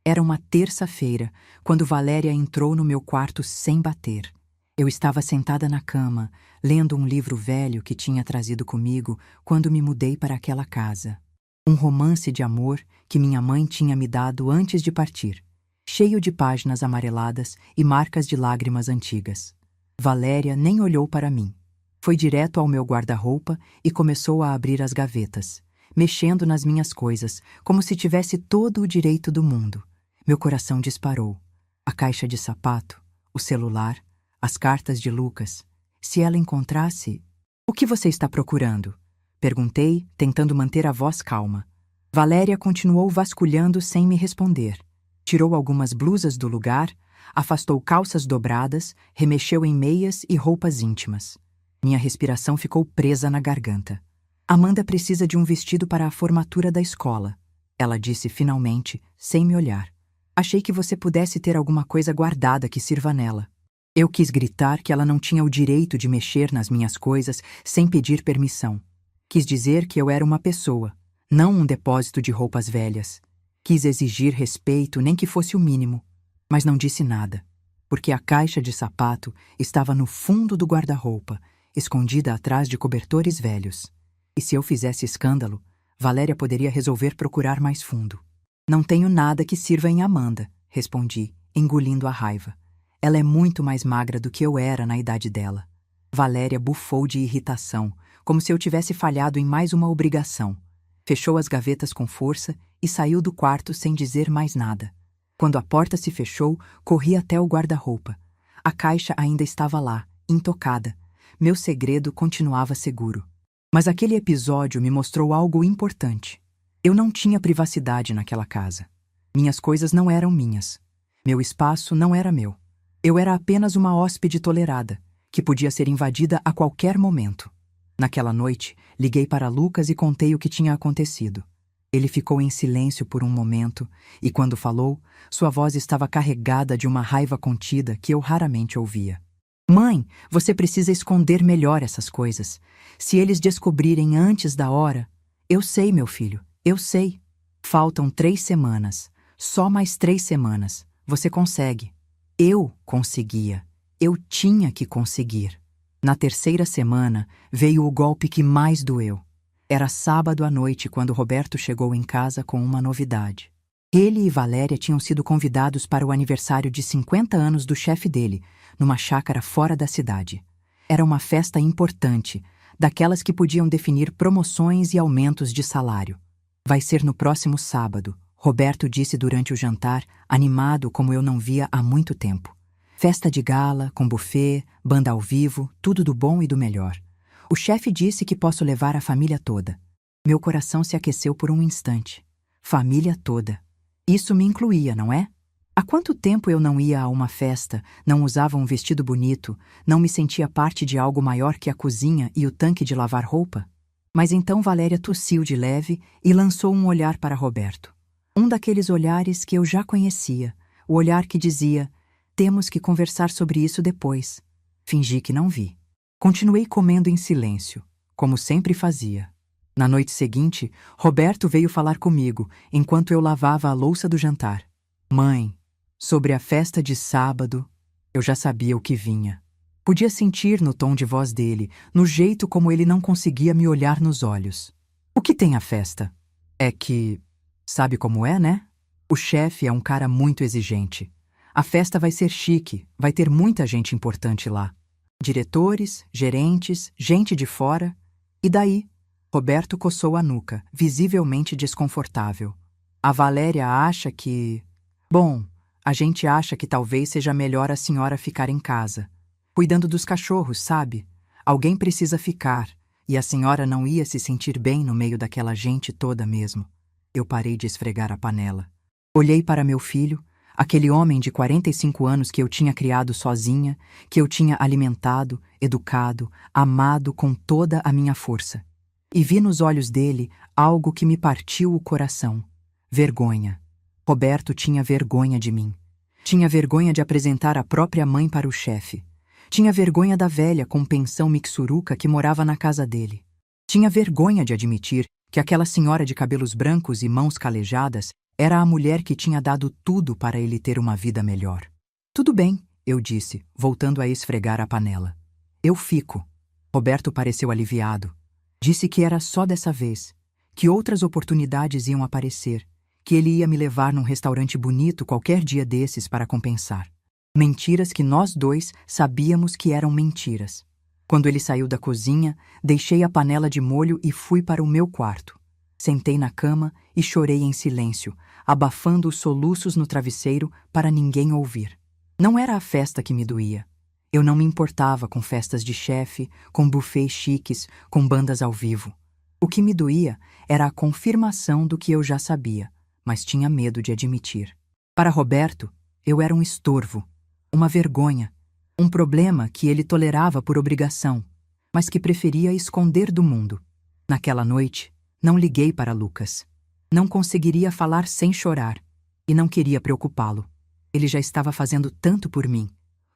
Era uma terça-feira, quando Valéria entrou no meu quarto sem bater. Eu estava sentada na cama, lendo um livro velho que tinha trazido comigo quando me mudei para aquela casa. Um romance de amor que minha mãe tinha me dado antes de partir, cheio de páginas amareladas e marcas de lágrimas antigas. Valéria nem olhou para mim. Foi direto ao meu guarda-roupa e começou a abrir as gavetas, mexendo nas minhas coisas, como se tivesse todo o direito do mundo. Meu coração disparou. A caixa de sapato, o celular, as cartas de Lucas. Se ela encontrasse... "O que você está procurando?" Perguntei, tentando manter a voz calma. Valéria continuou vasculhando sem me responder. Tirou algumas blusas do lugar, afastou calças dobradas, remexeu em meias e roupas íntimas. Minha respiração ficou presa na garganta. "Amanda precisa de um vestido para a formatura da escola", ela disse finalmente, sem me olhar. "Achei que você pudesse ter alguma coisa guardada que sirva nela." Eu quis gritar que ela não tinha o direito de mexer nas minhas coisas sem pedir permissão. Quis dizer que eu era uma pessoa, não um depósito de roupas velhas. Quis exigir respeito, nem que fosse o mínimo. Mas não disse nada, porque a caixa de sapato estava no fundo do guarda-roupa, escondida atrás de cobertores velhos. E se eu fizesse escândalo, Valéria poderia resolver procurar mais fundo. "Não tenho nada que sirva em Amanda", respondi, engolindo a raiva. Ela é muito mais magra do que eu era na idade dela. Valéria bufou de irritação, como se eu tivesse falhado em mais uma obrigação. Fechou as gavetas com força e saiu do quarto sem dizer mais nada. Quando a porta se fechou, corri até o guarda-roupa. A caixa ainda estava lá, intocada. Meu segredo continuava seguro. Mas aquele episódio me mostrou algo importante. Eu não tinha privacidade naquela casa. Minhas coisas não eram minhas. Meu espaço não era meu. Eu era apenas uma hóspede tolerada, que podia ser invadida a qualquer momento. Naquela noite, liguei para Lucas e contei o que tinha acontecido. Ele ficou em silêncio por um momento e, quando falou, sua voz estava carregada de uma raiva contida que eu raramente ouvia. "Mãe, você precisa esconder melhor essas coisas. Se eles descobrirem antes da hora..." "Eu sei, meu filho, eu sei. Faltam 3 semanas. Só mais 3 semanas. Você consegue." Eu conseguia. Eu tinha que conseguir. Na terceira semana, veio o golpe que mais doeu. Era sábado à noite quando Roberto chegou em casa com uma novidade. Ele e Valéria tinham sido convidados para o aniversário de 50 anos do chefe dele, numa chácara fora da cidade. Era uma festa importante, daquelas que podiam definir promoções e aumentos de salário. "Vai ser no próximo sábado", Roberto disse durante o jantar, animado como eu não via há muito tempo. "Festa de gala, com buffet, banda ao vivo, tudo do bom e do melhor. O chefe disse que posso levar a família toda." Meu coração se aqueceu por um instante. Família toda. Isso me incluía, não é? Há quanto tempo eu não ia a uma festa, não usava um vestido bonito, não me sentia parte de algo maior que a cozinha e o tanque de lavar roupa? Mas então Valéria tossiu de leve e lançou um olhar para Roberto. Um daqueles olhares que eu já conhecia, o olhar que dizia: "Temos que conversar sobre isso depois." Fingi que não vi. Continuei comendo em silêncio, como sempre fazia. Na noite seguinte, Roberto veio falar comigo, enquanto eu lavava a louça do jantar. "Mãe, sobre a festa de sábado..." Eu já sabia o que vinha. Podia sentir no tom de voz dele, no jeito como ele não conseguia me olhar nos olhos. "O que tem a festa?" "É que... sabe como é, né? O chefe é um cara muito exigente. A festa vai ser chique, vai ter muita gente importante lá. Diretores, gerentes, gente de fora. E daí?" Roberto coçou a nuca, visivelmente desconfortável. "A Valéria acha que... Bom, a gente acha que talvez seja melhor a senhora ficar em casa. Cuidando dos cachorros, sabe? Alguém precisa ficar, e a senhora não ia se sentir bem no meio daquela gente toda mesmo." Eu parei de esfregar a panela. Olhei para meu filho, aquele homem de 45 anos que eu tinha criado sozinha, que eu tinha alimentado, educado, amado com toda a minha força. E vi nos olhos dele algo que me partiu o coração. Vergonha. Roberto tinha vergonha de mim. Tinha vergonha de apresentar a própria mãe para o chefe. Tinha vergonha da velha com pensão mixuruca que morava na casa dele. Tinha vergonha de admitir que aquela senhora de cabelos brancos e mãos calejadas era a mulher que tinha dado tudo para ele ter uma vida melhor. Tudo bem, eu disse, voltando a esfregar a panela. Eu fico. Roberto pareceu aliviado. Disse que era só dessa vez, que outras oportunidades iam aparecer, que ele ia me levar num restaurante bonito qualquer dia desses para compensar. Mentiras que nós dois sabíamos que eram mentiras. Quando ele saiu da cozinha, deixei a panela de molho e fui para o meu quarto. Sentei na cama e chorei em silêncio, abafando os soluços no travesseiro para ninguém ouvir. Não era a festa que me doía. Eu não me importava com festas de chefe, com buffets chiques, com bandas ao vivo. O que me doía era a confirmação do que eu já sabia, mas tinha medo de admitir. Para Roberto, eu era um estorvo, uma vergonha, um problema que ele tolerava por obrigação, mas que preferia esconder do mundo. Naquela noite, não liguei para Lucas. Não conseguiria falar sem chorar, e não queria preocupá-lo. Ele já estava fazendo tanto por mim.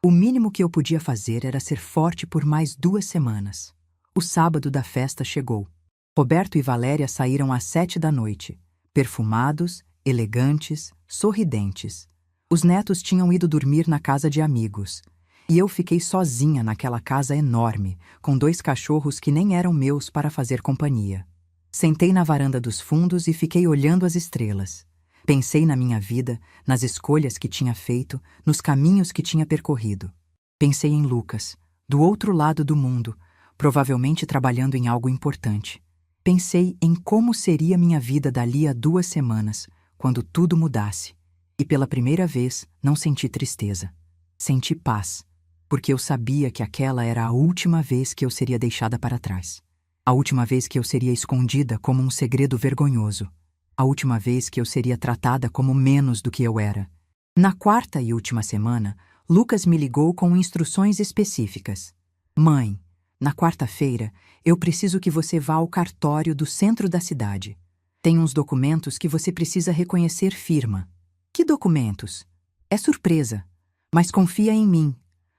O mínimo que eu podia fazer era ser forte por mais 2 semanas. O sábado da festa chegou. Roberto e Valéria saíram às 7 da noite, perfumados, elegantes, sorridentes. Os netos tinham ido dormir na casa de amigos. E eu fiquei sozinha naquela casa enorme, com 2 cachorros que nem eram meus para fazer companhia. Sentei na varanda dos fundos e fiquei olhando as estrelas. Pensei na minha vida, nas escolhas que tinha feito, nos caminhos que tinha percorrido. Pensei em Lucas, do outro lado do mundo, provavelmente trabalhando em algo importante. Pensei em como seria minha vida dali a 2 semanas, quando tudo mudasse. E pela primeira vez, não senti tristeza. Senti paz. Porque eu sabia que aquela era a última vez que eu seria deixada para trás. A última vez que eu seria escondida como um segredo vergonhoso. A última vez que eu seria tratada como menos do que eu era. Na 4ª e última semana, Lucas me ligou com instruções específicas. Mãe, na 4ª-feira, eu preciso que você vá ao cartório do centro da cidade. Tem uns documentos que você precisa reconhecer firma. Que documentos? É surpresa, mas confia em mim.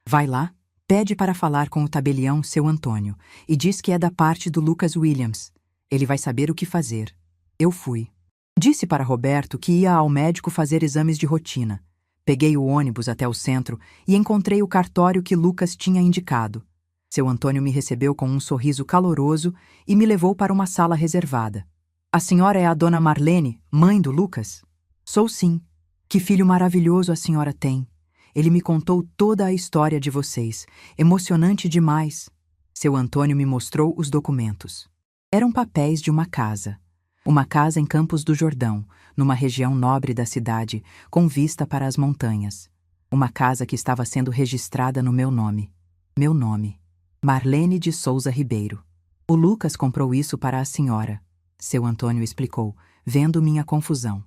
Vai lá, pede para falar com o tabelião, seu Antônio, e diz que é da parte do Lucas Williams. Ele vai saber o que fazer. Eu fui. Disse para Roberto que ia ao médico fazer exames de rotina. Peguei o ônibus até o centro e encontrei o cartório que Lucas tinha indicado. Seu Antônio me recebeu com um sorriso caloroso e me levou para uma sala reservada. A senhora é a dona Marlene, mãe do Lucas? Sou sim. Que filho maravilhoso a senhora tem. Ele me contou toda a história de vocês. Emocionante demais. Seu Antônio me mostrou os documentos. Eram papéis de uma casa. Uma casa em Campos do Jordão, numa região nobre da cidade, com vista para as montanhas. Uma casa que estava sendo registrada no meu nome. Meu nome. Marlene de Souza Ribeiro. O Lucas comprou isso para a senhora. Seu Antônio explicou, vendo minha confusão.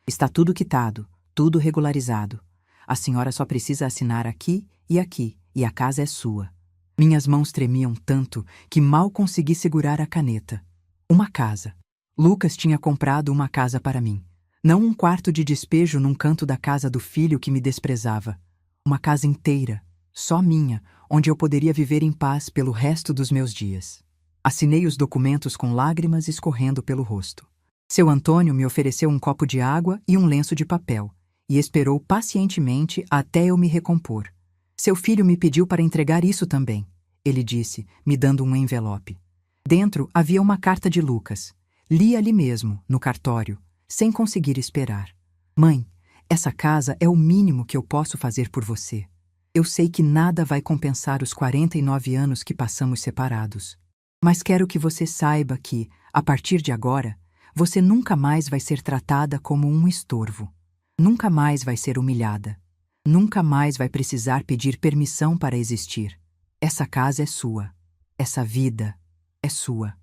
Está tudo quitado, tudo regularizado. A senhora só precisa assinar aqui, e a casa é sua. Minhas mãos tremiam tanto que mal consegui segurar a caneta. Uma casa. Lucas tinha comprado uma casa para mim. Não um quarto de despejo num canto da casa do filho que me desprezava. Uma casa inteira, só minha, onde eu poderia viver em paz pelo resto dos meus dias. Assinei os documentos com lágrimas escorrendo pelo rosto. Seu Antônio me ofereceu um copo de água e um lenço de papel, e esperou pacientemente até eu me recompor. Seu filho me pediu para entregar isso também, ele disse, me dando um envelope. Dentro havia uma carta de Lucas. Li ali mesmo, no cartório, sem conseguir esperar. Mãe, essa casa é o mínimo que eu posso fazer por você. Eu sei que nada vai compensar os 49 anos que passamos separados. Mas quero que você saiba que, a partir de agora, você nunca mais vai ser tratada como um estorvo. Nunca mais vai ser humilhada. Nunca mais vai precisar pedir permissão para existir. Essa casa é sua. Essa vida é sua.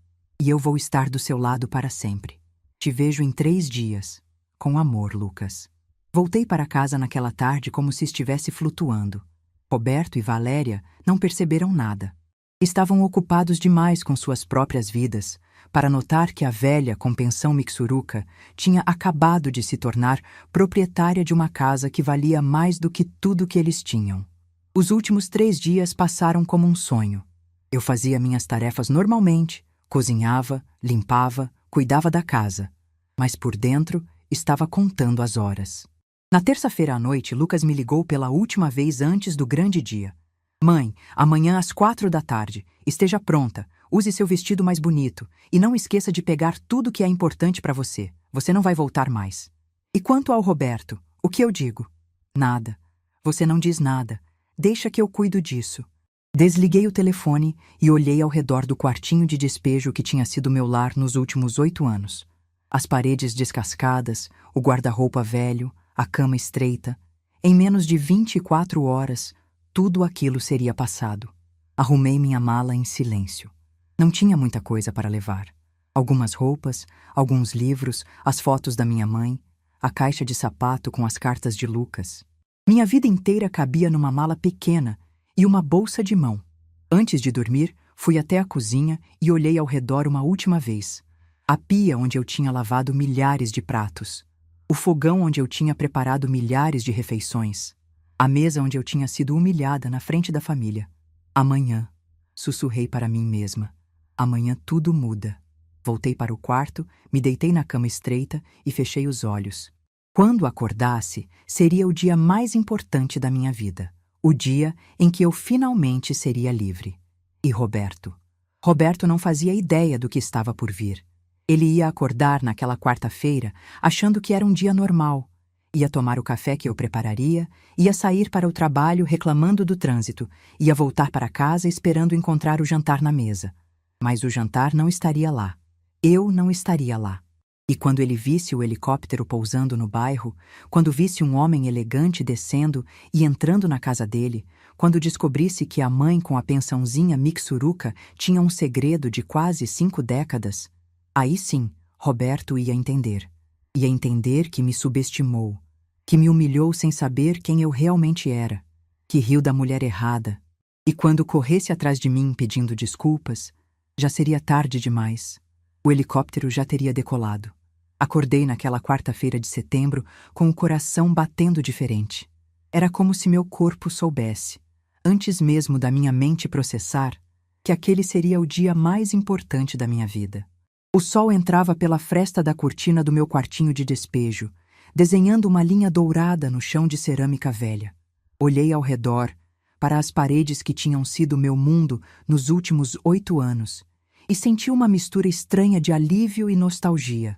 E eu vou estar do seu lado para sempre. Te vejo em 3 dias. Com amor, Lucas. Voltei para casa naquela tarde como se estivesse flutuando. Roberto e Valéria não perceberam nada. Estavam ocupados demais com suas próprias vidas para notar que a velha com pensão Mixuruca tinha acabado de se tornar proprietária de uma casa que valia mais do que tudo que eles tinham. Os últimos 3 dias passaram como um sonho. Eu fazia minhas tarefas normalmente, cozinhava, limpava, cuidava da casa, mas por dentro estava contando as horas. Na terça-feira à noite, Lucas me ligou pela última vez antes do grande dia. Mãe, amanhã às 4 da tarde, esteja pronta, use seu vestido mais bonito e não esqueça de pegar tudo que é importante para você. Você não vai voltar mais. E quanto ao Roberto, o que eu digo? Nada. Você não diz nada. Deixa que eu cuido disso. Desliguei o telefone e olhei ao redor do quartinho de despejo que tinha sido meu lar nos últimos 8 anos. As paredes descascadas, o guarda-roupa velho, a cama estreita. Em menos de 24 horas, tudo aquilo seria passado. Arrumei minha mala em silêncio. Não tinha muita coisa para levar. Algumas roupas, alguns livros, as fotos da minha mãe, a caixa de sapato com as cartas de Lucas. Minha vida inteira cabia numa mala pequena e uma bolsa de mão. Antes de dormir, fui até a cozinha e olhei ao redor uma última vez. A pia onde eu tinha lavado milhares de pratos. O fogão onde eu tinha preparado milhares de refeições. A mesa onde eu tinha sido humilhada na frente da família. Amanhã, sussurrei para mim mesma. Amanhã tudo muda. Voltei para o quarto, me deitei na cama estreita e fechei os olhos. Quando acordasse, seria o dia mais importante da minha vida. O dia em que eu finalmente seria livre. E Roberto? Roberto não fazia ideia do que estava por vir. Ele ia acordar naquela quarta-feira achando que era um dia normal. Ia tomar o café que eu prepararia, ia sair para o trabalho reclamando do trânsito, ia voltar para casa esperando encontrar o jantar na mesa. Mas o jantar não estaria lá. Eu não estaria lá. E quando ele visse o helicóptero pousando no bairro, quando visse um homem elegante descendo e entrando na casa dele, quando descobrisse que a mãe com a pensãozinha Mixuruca tinha um segredo de quase 5 décadas, aí sim, Roberto ia entender. Ia entender que me subestimou, que me humilhou sem saber quem eu realmente era, que riu da mulher errada. E quando corresse atrás de mim pedindo desculpas, já seria tarde demais. O helicóptero já teria decolado. Acordei naquela quarta-feira de setembro com o coração batendo diferente. Era como se meu corpo soubesse, antes mesmo da minha mente processar, que aquele seria o dia mais importante da minha vida. O sol entrava pela fresta da cortina do meu quartinho de despejo, desenhando uma linha dourada no chão de cerâmica velha. Olhei ao redor, para as paredes que tinham sido meu mundo nos últimos 8 anos, e senti uma mistura estranha de alívio e nostalgia.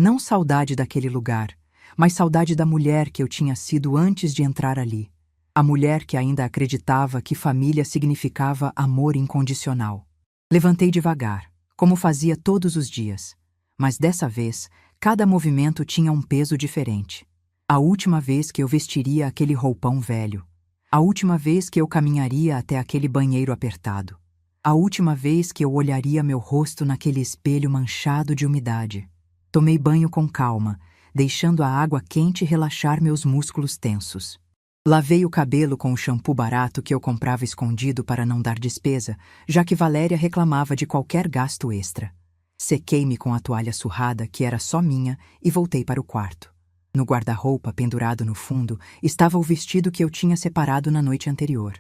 Não saudade daquele lugar, mas saudade da mulher que eu tinha sido antes de entrar ali. A mulher que ainda acreditava que família significava amor incondicional. Levantei devagar, como fazia todos os dias. Mas dessa vez, cada movimento tinha um peso diferente. A última vez que eu vestiria aquele roupão velho. A última vez que eu caminharia até aquele banheiro apertado. A última vez que eu olharia meu rosto naquele espelho manchado de umidade. Tomei banho com calma, deixando a água quente relaxar meus músculos tensos. Lavei o cabelo com o shampoo barato que eu comprava escondido para não dar despesa, já que Valéria reclamava de qualquer gasto extra. Sequei-me com a toalha surrada, que era só minha, e voltei para o quarto. No guarda-roupa, pendurado no fundo, estava o vestido que eu tinha separado na noite anterior.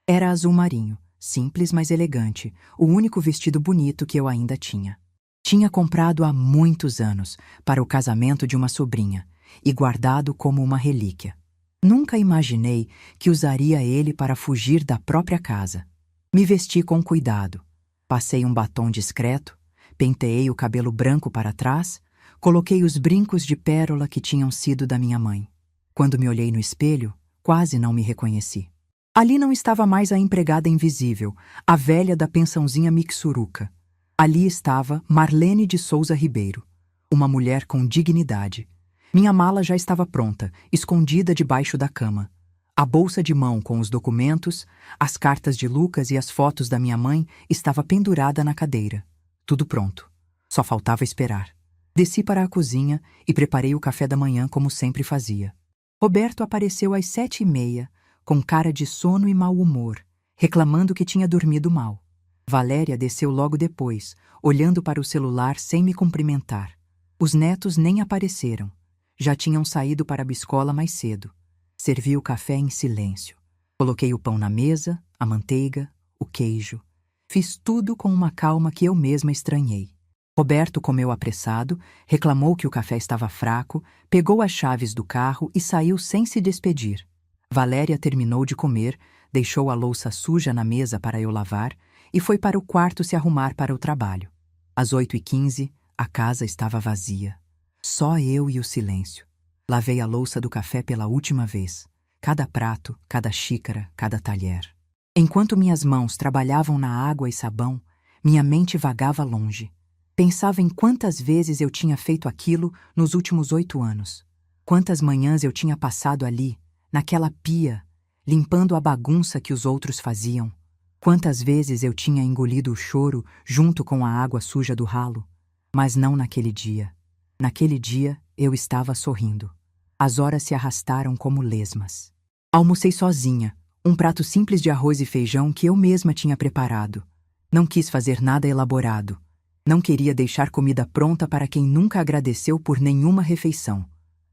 Era azul marinho, simples mas elegante, o único vestido bonito que eu ainda tinha. Tinha comprado há muitos anos, para o casamento de uma sobrinha, e guardado como uma relíquia. Nunca imaginei que usaria ele para fugir da própria casa. Me vesti com cuidado. Passei um batom discreto, penteei o cabelo branco para trás, coloquei os brincos de pérola que tinham sido da minha mãe. Quando me olhei no espelho, quase não me reconheci. Ali não estava mais a empregada invisível, a velha da pensãozinha Mixuruca. Ali estava Marlene de Souza Ribeiro, uma mulher com dignidade. Minha mala já estava pronta, escondida debaixo da cama. A bolsa de mão com os documentos, as cartas de Lucas e as fotos da minha mãe estava pendurada na cadeira. Tudo pronto. Só faltava esperar. Desci para a cozinha e preparei o café da manhã como sempre fazia. Roberto apareceu às 7h30, com cara de sono e mau humor, reclamando que tinha dormido mal. Valéria desceu logo depois, olhando para o celular sem me cumprimentar. Os netos nem apareceram. Já tinham saído para a biscola mais cedo. Servi o café em silêncio. Coloquei o pão na mesa, a manteiga, o queijo. Fiz tudo com uma calma que eu mesma estranhei. Roberto comeu apressado, reclamou que o café estava fraco, pegou as chaves do carro e saiu sem se despedir. Valéria terminou de comer, deixou a louça suja na mesa para eu lavar e foi para o quarto se arrumar para o trabalho. Às 8h15, a casa estava vazia. Só eu e o silêncio. Lavei a louça do café pela última vez. Cada prato, cada xícara, cada talher. Enquanto minhas mãos trabalhavam na água e sabão, minha mente vagava longe. Pensava em quantas vezes eu tinha feito aquilo nos últimos 8 anos. Quantas manhãs eu tinha passado ali, naquela pia, limpando a bagunça que os outros faziam. Quantas vezes eu tinha engolido o choro junto com a água suja do ralo. Mas não naquele dia. Naquele dia, eu estava sorrindo. As horas se arrastaram como lesmas. Almocei sozinha, um prato simples de arroz e feijão que eu mesma tinha preparado. Não quis fazer nada elaborado. Não queria deixar comida pronta para quem nunca agradeceu por nenhuma refeição.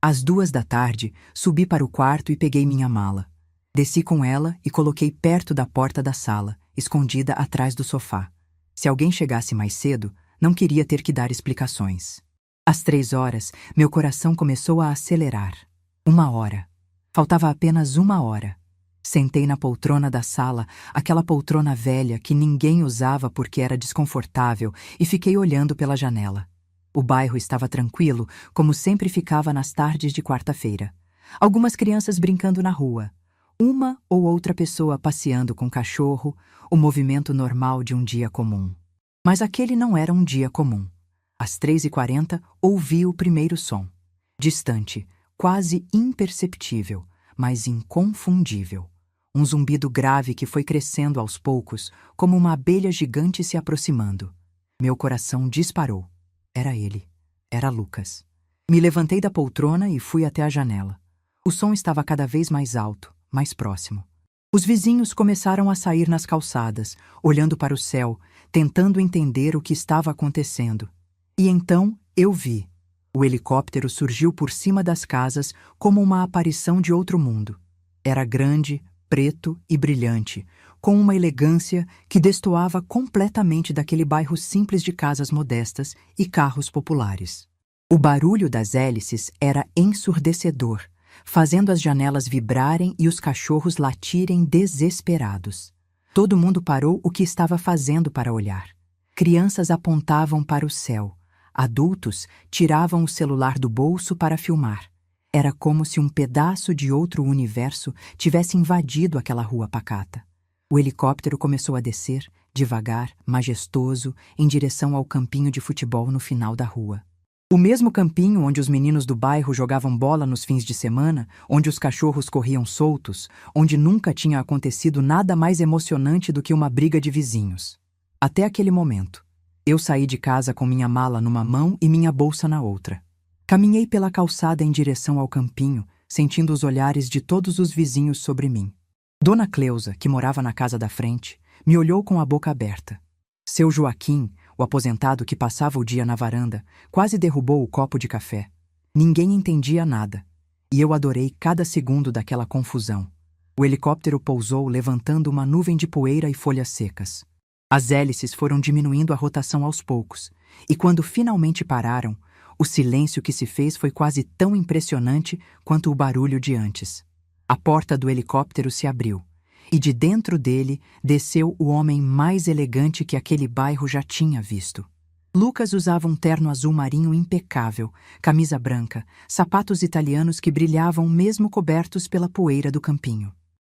Às 2h da tarde, subi para o quarto e peguei minha mala. Desci com ela e coloquei perto da porta da sala, escondida atrás do sofá. Se alguém chegasse mais cedo, não queria ter que dar explicações. Às 3h, meu coração começou a acelerar. 1 hora. Faltava apenas 1 hora. Sentei na poltrona da sala, aquela poltrona velha que ninguém usava porque era desconfortável, e fiquei olhando pela janela. O bairro estava tranquilo, como sempre ficava nas tardes de quarta-feira. Algumas crianças brincando na rua. Uma ou outra pessoa passeando com cachorro, o movimento normal de um dia comum. Mas aquele não era um dia comum. Às 3h40, ouvi o primeiro som. Distante, quase imperceptível, mas inconfundível. Um zumbido grave que foi crescendo aos poucos, como uma abelha gigante se aproximando. Meu coração disparou. Era ele. Era Lucas. Me levantei da poltrona e fui até a janela. O som estava cada vez mais alto, mais próximo. Os vizinhos começaram a sair nas calçadas, olhando para o céu, tentando entender o que estava acontecendo. E então eu vi. O helicóptero surgiu por cima das casas como uma aparição de outro mundo. Era grande, preto e brilhante, com uma elegância que destoava completamente daquele bairro simples de casas modestas e carros populares. O barulho das hélices era ensurdecedor, fazendo as janelas vibrarem e os cachorros latirem desesperados. Todo mundo parou o que estava fazendo para olhar. Crianças apontavam para o céu. Adultos tiravam o celular do bolso para filmar. Era como se um pedaço de outro universo tivesse invadido aquela rua pacata. O helicóptero começou a descer, devagar, majestoso, em direção ao campinho de futebol no final da rua. O mesmo campinho onde os meninos do bairro jogavam bola nos fins de semana, onde os cachorros corriam soltos, onde nunca tinha acontecido nada mais emocionante do que uma briga de vizinhos. Até aquele momento, eu saí de casa com minha mala numa mão e minha bolsa na outra. Caminhei pela calçada em direção ao campinho, sentindo os olhares de todos os vizinhos sobre mim. Dona Cleusa, que morava na casa da frente, me olhou com a boca aberta. Seu Joaquim, o aposentado que passava o dia na varanda, quase derrubou o copo de café. Ninguém entendia nada, e eu adorei cada segundo daquela confusão. O helicóptero pousou levantando uma nuvem de poeira e folhas secas. As hélices foram diminuindo a rotação aos poucos, e quando finalmente pararam, o silêncio que se fez foi quase tão impressionante quanto o barulho de antes. A porta do helicóptero se abriu, e de dentro dele desceu o homem mais elegante que aquele bairro já tinha visto. Lucas usava um terno azul marinho impecável, camisa branca, sapatos italianos que brilhavam mesmo cobertos pela poeira do campinho.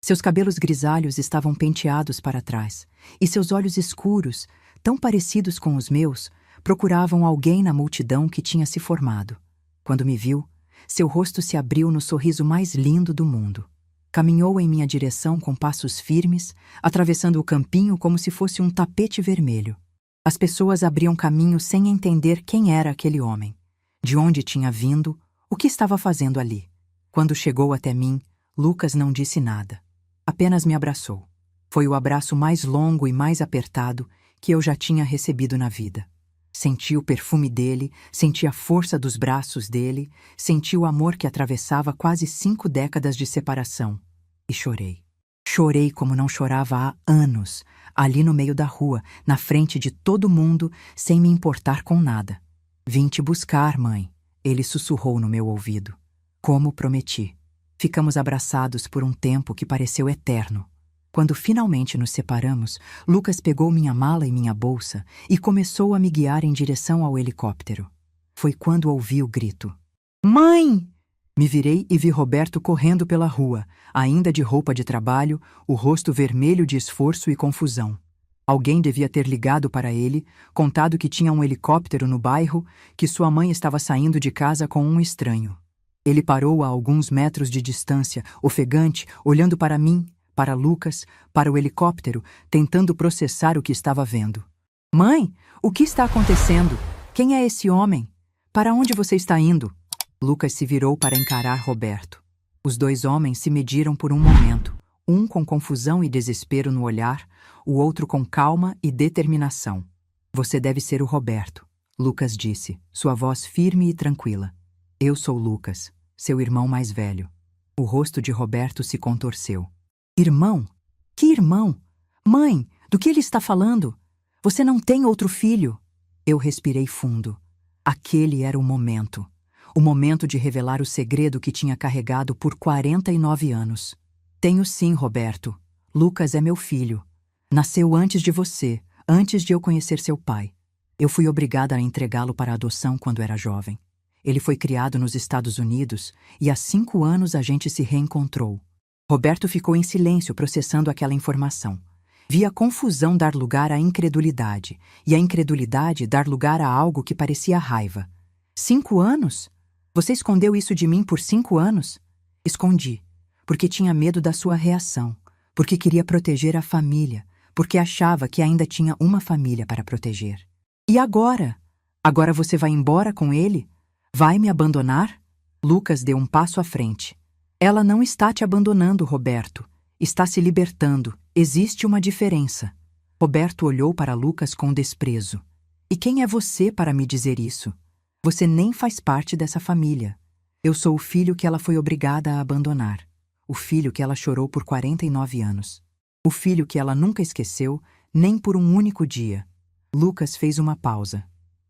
Seus cabelos grisalhos estavam penteados para trás, e seus olhos escuros, tão parecidos com os meus, procuravam alguém na multidão que tinha se formado. Quando me viu, seu rosto se abriu no sorriso mais lindo do mundo. Caminhou em minha direção com passos firmes, atravessando o campinho como se fosse um tapete vermelho. As pessoas abriam caminho sem entender quem era aquele homem, de onde tinha vindo, o que estava fazendo ali. Quando chegou até mim, Lucas não disse nada. Apenas me abraçou. Foi o abraço mais longo e mais apertado que eu já tinha recebido na vida. Senti o perfume dele, senti a força dos braços dele, senti o amor que atravessava quase 5 décadas de separação. E chorei. Chorei como não chorava há anos, ali no meio da rua, na frente de todo mundo, sem me importar com nada. Vim te buscar, mãe, ele sussurrou no meu ouvido. Como prometi. Ficamos abraçados por um tempo que pareceu eterno. Quando finalmente nos separamos, Lucas pegou minha mala e minha bolsa e começou a me guiar em direção ao helicóptero. Foi quando ouvi o grito. Mãe! Me virei e vi Roberto correndo pela rua, ainda de roupa de trabalho, o rosto vermelho de esforço e confusão. Alguém devia ter ligado para ele, contado que tinha um helicóptero no bairro, que sua mãe estava saindo de casa com um estranho. Ele parou a alguns metros de distância, ofegante, olhando para mim, para Lucas, para o helicóptero, tentando processar o que estava vendo. Mãe, o que está acontecendo? Quem é esse homem? Para onde você está indo? Lucas se virou para encarar Roberto. Os dois homens se mediram por um momento, um com confusão e desespero no olhar, o outro com calma e determinação. Você deve ser o Roberto, Lucas disse, sua voz firme e tranquila. Eu sou Lucas, seu irmão mais velho. O rosto de Roberto se contorceu. Irmão? Que irmão? Mãe, do que ele está falando? Você não tem outro filho? Eu respirei fundo. Aquele era o momento. O momento de revelar o segredo que tinha carregado por 49 anos. Tenho sim, Roberto. Lucas é meu filho. Nasceu antes de você, antes de eu conhecer seu pai. Eu fui obrigada a entregá-lo para adoção quando era jovem. Ele foi criado nos Estados Unidos e há 5 anos a gente se reencontrou. Roberto ficou em silêncio processando aquela informação. Via a confusão dar lugar à incredulidade e a incredulidade dar lugar a algo que parecia raiva. 5 anos? Você escondeu isso de mim por 5 anos? Escondi, porque tinha medo da sua reação, porque queria proteger a família, porque achava que ainda tinha uma família para proteger. E agora? Agora você vai embora com ele? Vai me abandonar? Lucas deu um passo à frente. Ela não está te abandonando, Roberto. Está se libertando. Existe uma diferença. Roberto olhou para Lucas com desprezo. E quem é você para me dizer isso? Você nem faz parte dessa família. Eu sou o filho que ela foi obrigada a abandonar. O filho que ela chorou por 49 anos. O filho que ela nunca esqueceu, nem por um único dia. Lucas fez uma pausa.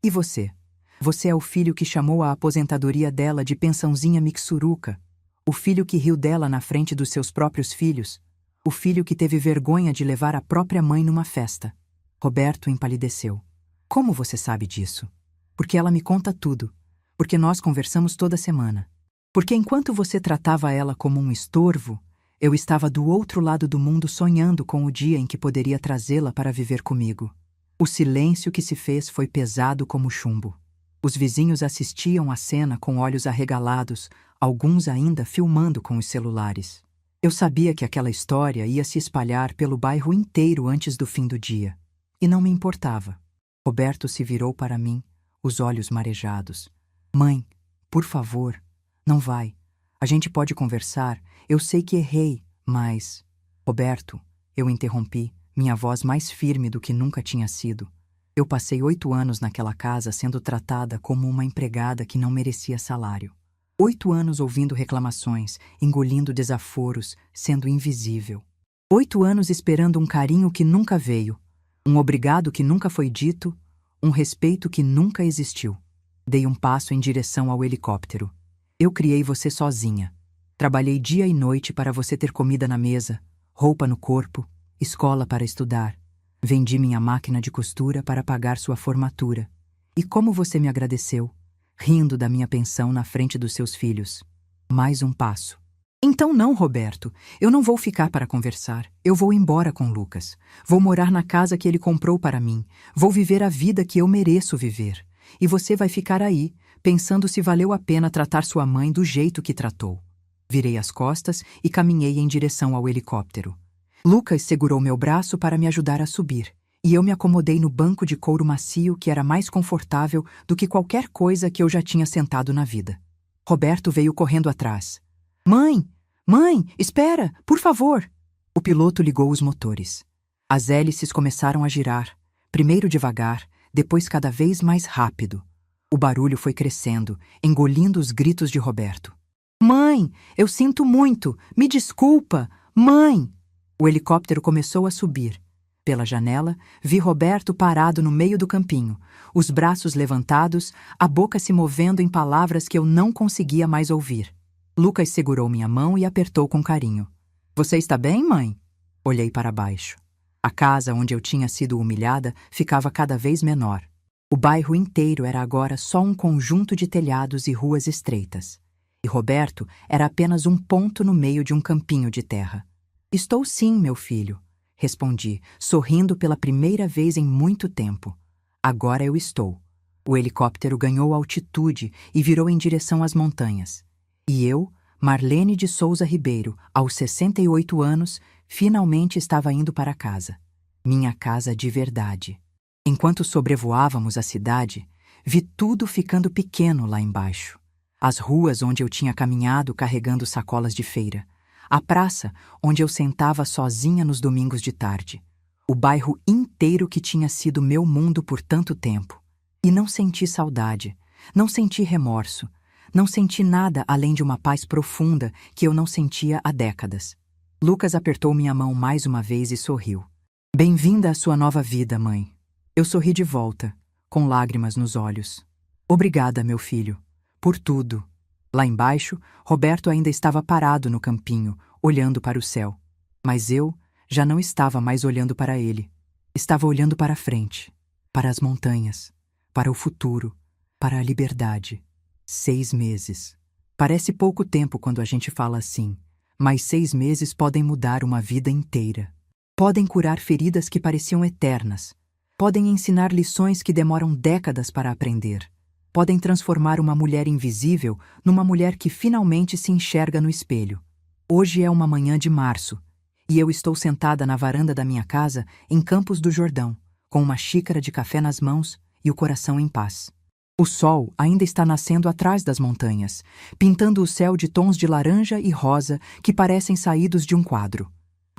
E você? Você é o filho que chamou a aposentadoria dela de pensãozinha mixuruca. O filho que riu dela na frente dos seus próprios filhos. O filho que teve vergonha de levar a própria mãe numa festa. Roberto empalideceu. Como você sabe disso? Porque ela me conta tudo. Porque nós conversamos toda semana. Porque enquanto você tratava ela como um estorvo, eu estava do outro lado do mundo sonhando com o dia em que poderia trazê-la para viver comigo. O silêncio que se fez foi pesado como chumbo. Os vizinhos assistiam à cena com olhos arregalados, alguns ainda filmando com os celulares. Eu sabia que aquela história ia se espalhar pelo bairro inteiro antes do fim do dia. E não me importava. Roberto se virou para mim, os olhos marejados. Mãe, por favor, não vai. A gente pode conversar. Eu sei que errei, mas... Roberto, eu interrompi, minha voz mais firme do que nunca tinha sido. Eu passei 8 anos naquela casa sendo tratada como uma empregada que não merecia salário. 8 anos ouvindo reclamações, engolindo desaforos, sendo invisível. 8 anos esperando um carinho que nunca veio, um obrigado que nunca foi dito, um respeito que nunca existiu. Dei um passo em direção ao helicóptero. Eu criei você sozinha. Trabalhei dia e noite para você ter comida na mesa, roupa no corpo, escola para estudar. Vendi minha máquina de costura para pagar sua formatura. E como você me agradeceu, rindo da minha pensão na frente dos seus filhos. Mais um passo. Então não, Roberto. Eu não vou ficar para conversar. Eu vou embora com Lucas. Vou morar na casa que ele comprou para mim. Vou viver a vida que eu mereço viver. E você vai ficar aí, pensando se valeu a pena tratar sua mãe do jeito que tratou. Virei as costas e caminhei em direção ao helicóptero. Lucas segurou meu braço para me ajudar a subir, e eu me acomodei no banco de couro macio que era mais confortável do que qualquer coisa que eu já tinha sentado na vida. Roberto veio correndo atrás. Mãe! Mãe! Espera! Por favor! O piloto ligou os motores. As hélices começaram a girar, primeiro devagar, depois cada vez mais rápido. O barulho foi crescendo, engolindo os gritos de Roberto. Mãe! Eu sinto muito! Me desculpa! Mãe! O helicóptero começou a subir. Pela janela, vi Roberto parado no meio do campinho, os braços levantados, a boca se movendo em palavras que eu não conseguia mais ouvir. Lucas segurou minha mão e apertou com carinho. Você está bem, mãe? Olhei para baixo. A casa onde eu tinha sido humilhada ficava cada vez menor. O bairro inteiro era agora só um conjunto de telhados e ruas estreitas. E Roberto era apenas um ponto no meio de um campinho de terra. Estou sim, meu filho, respondi, sorrindo pela primeira vez em muito tempo. Agora eu estou. O helicóptero ganhou altitude e virou em direção às montanhas. E eu, Marlene de Souza Ribeiro, aos 68 anos, finalmente estava indo para casa. Minha casa de verdade. Enquanto sobrevoávamos a cidade, vi tudo ficando pequeno lá embaixo. As ruas onde eu tinha caminhado carregando sacolas de feira. A praça onde eu sentava sozinha nos domingos de tarde. O bairro inteiro que tinha sido meu mundo por tanto tempo. E não senti saudade, não senti remorso, não senti nada além de uma paz profunda que eu não sentia há décadas. Lucas apertou minha mão mais uma vez e sorriu. Bem-vinda à sua nova vida, mãe. Eu sorri de volta, com lágrimas nos olhos. Obrigada, meu filho, por tudo. Lá embaixo, Roberto ainda estava parado no campinho, olhando para o céu. Mas eu já não estava mais olhando para ele. Estava olhando para a frente, para as montanhas, para o futuro, para a liberdade. 6 meses. Parece pouco tempo quando a gente fala assim, mas 6 meses podem mudar uma vida inteira. Podem curar feridas que pareciam eternas. Podem ensinar lições que demoram décadas para aprender. Podem transformar uma mulher invisível numa mulher que finalmente se enxerga no espelho. Hoje é uma manhã de março, e eu estou sentada na varanda da minha casa em Campos do Jordão, com uma xícara de café nas mãos e o coração em paz. O sol ainda está nascendo atrás das montanhas, pintando o céu de tons de laranja e rosa que parecem saídos de um quadro.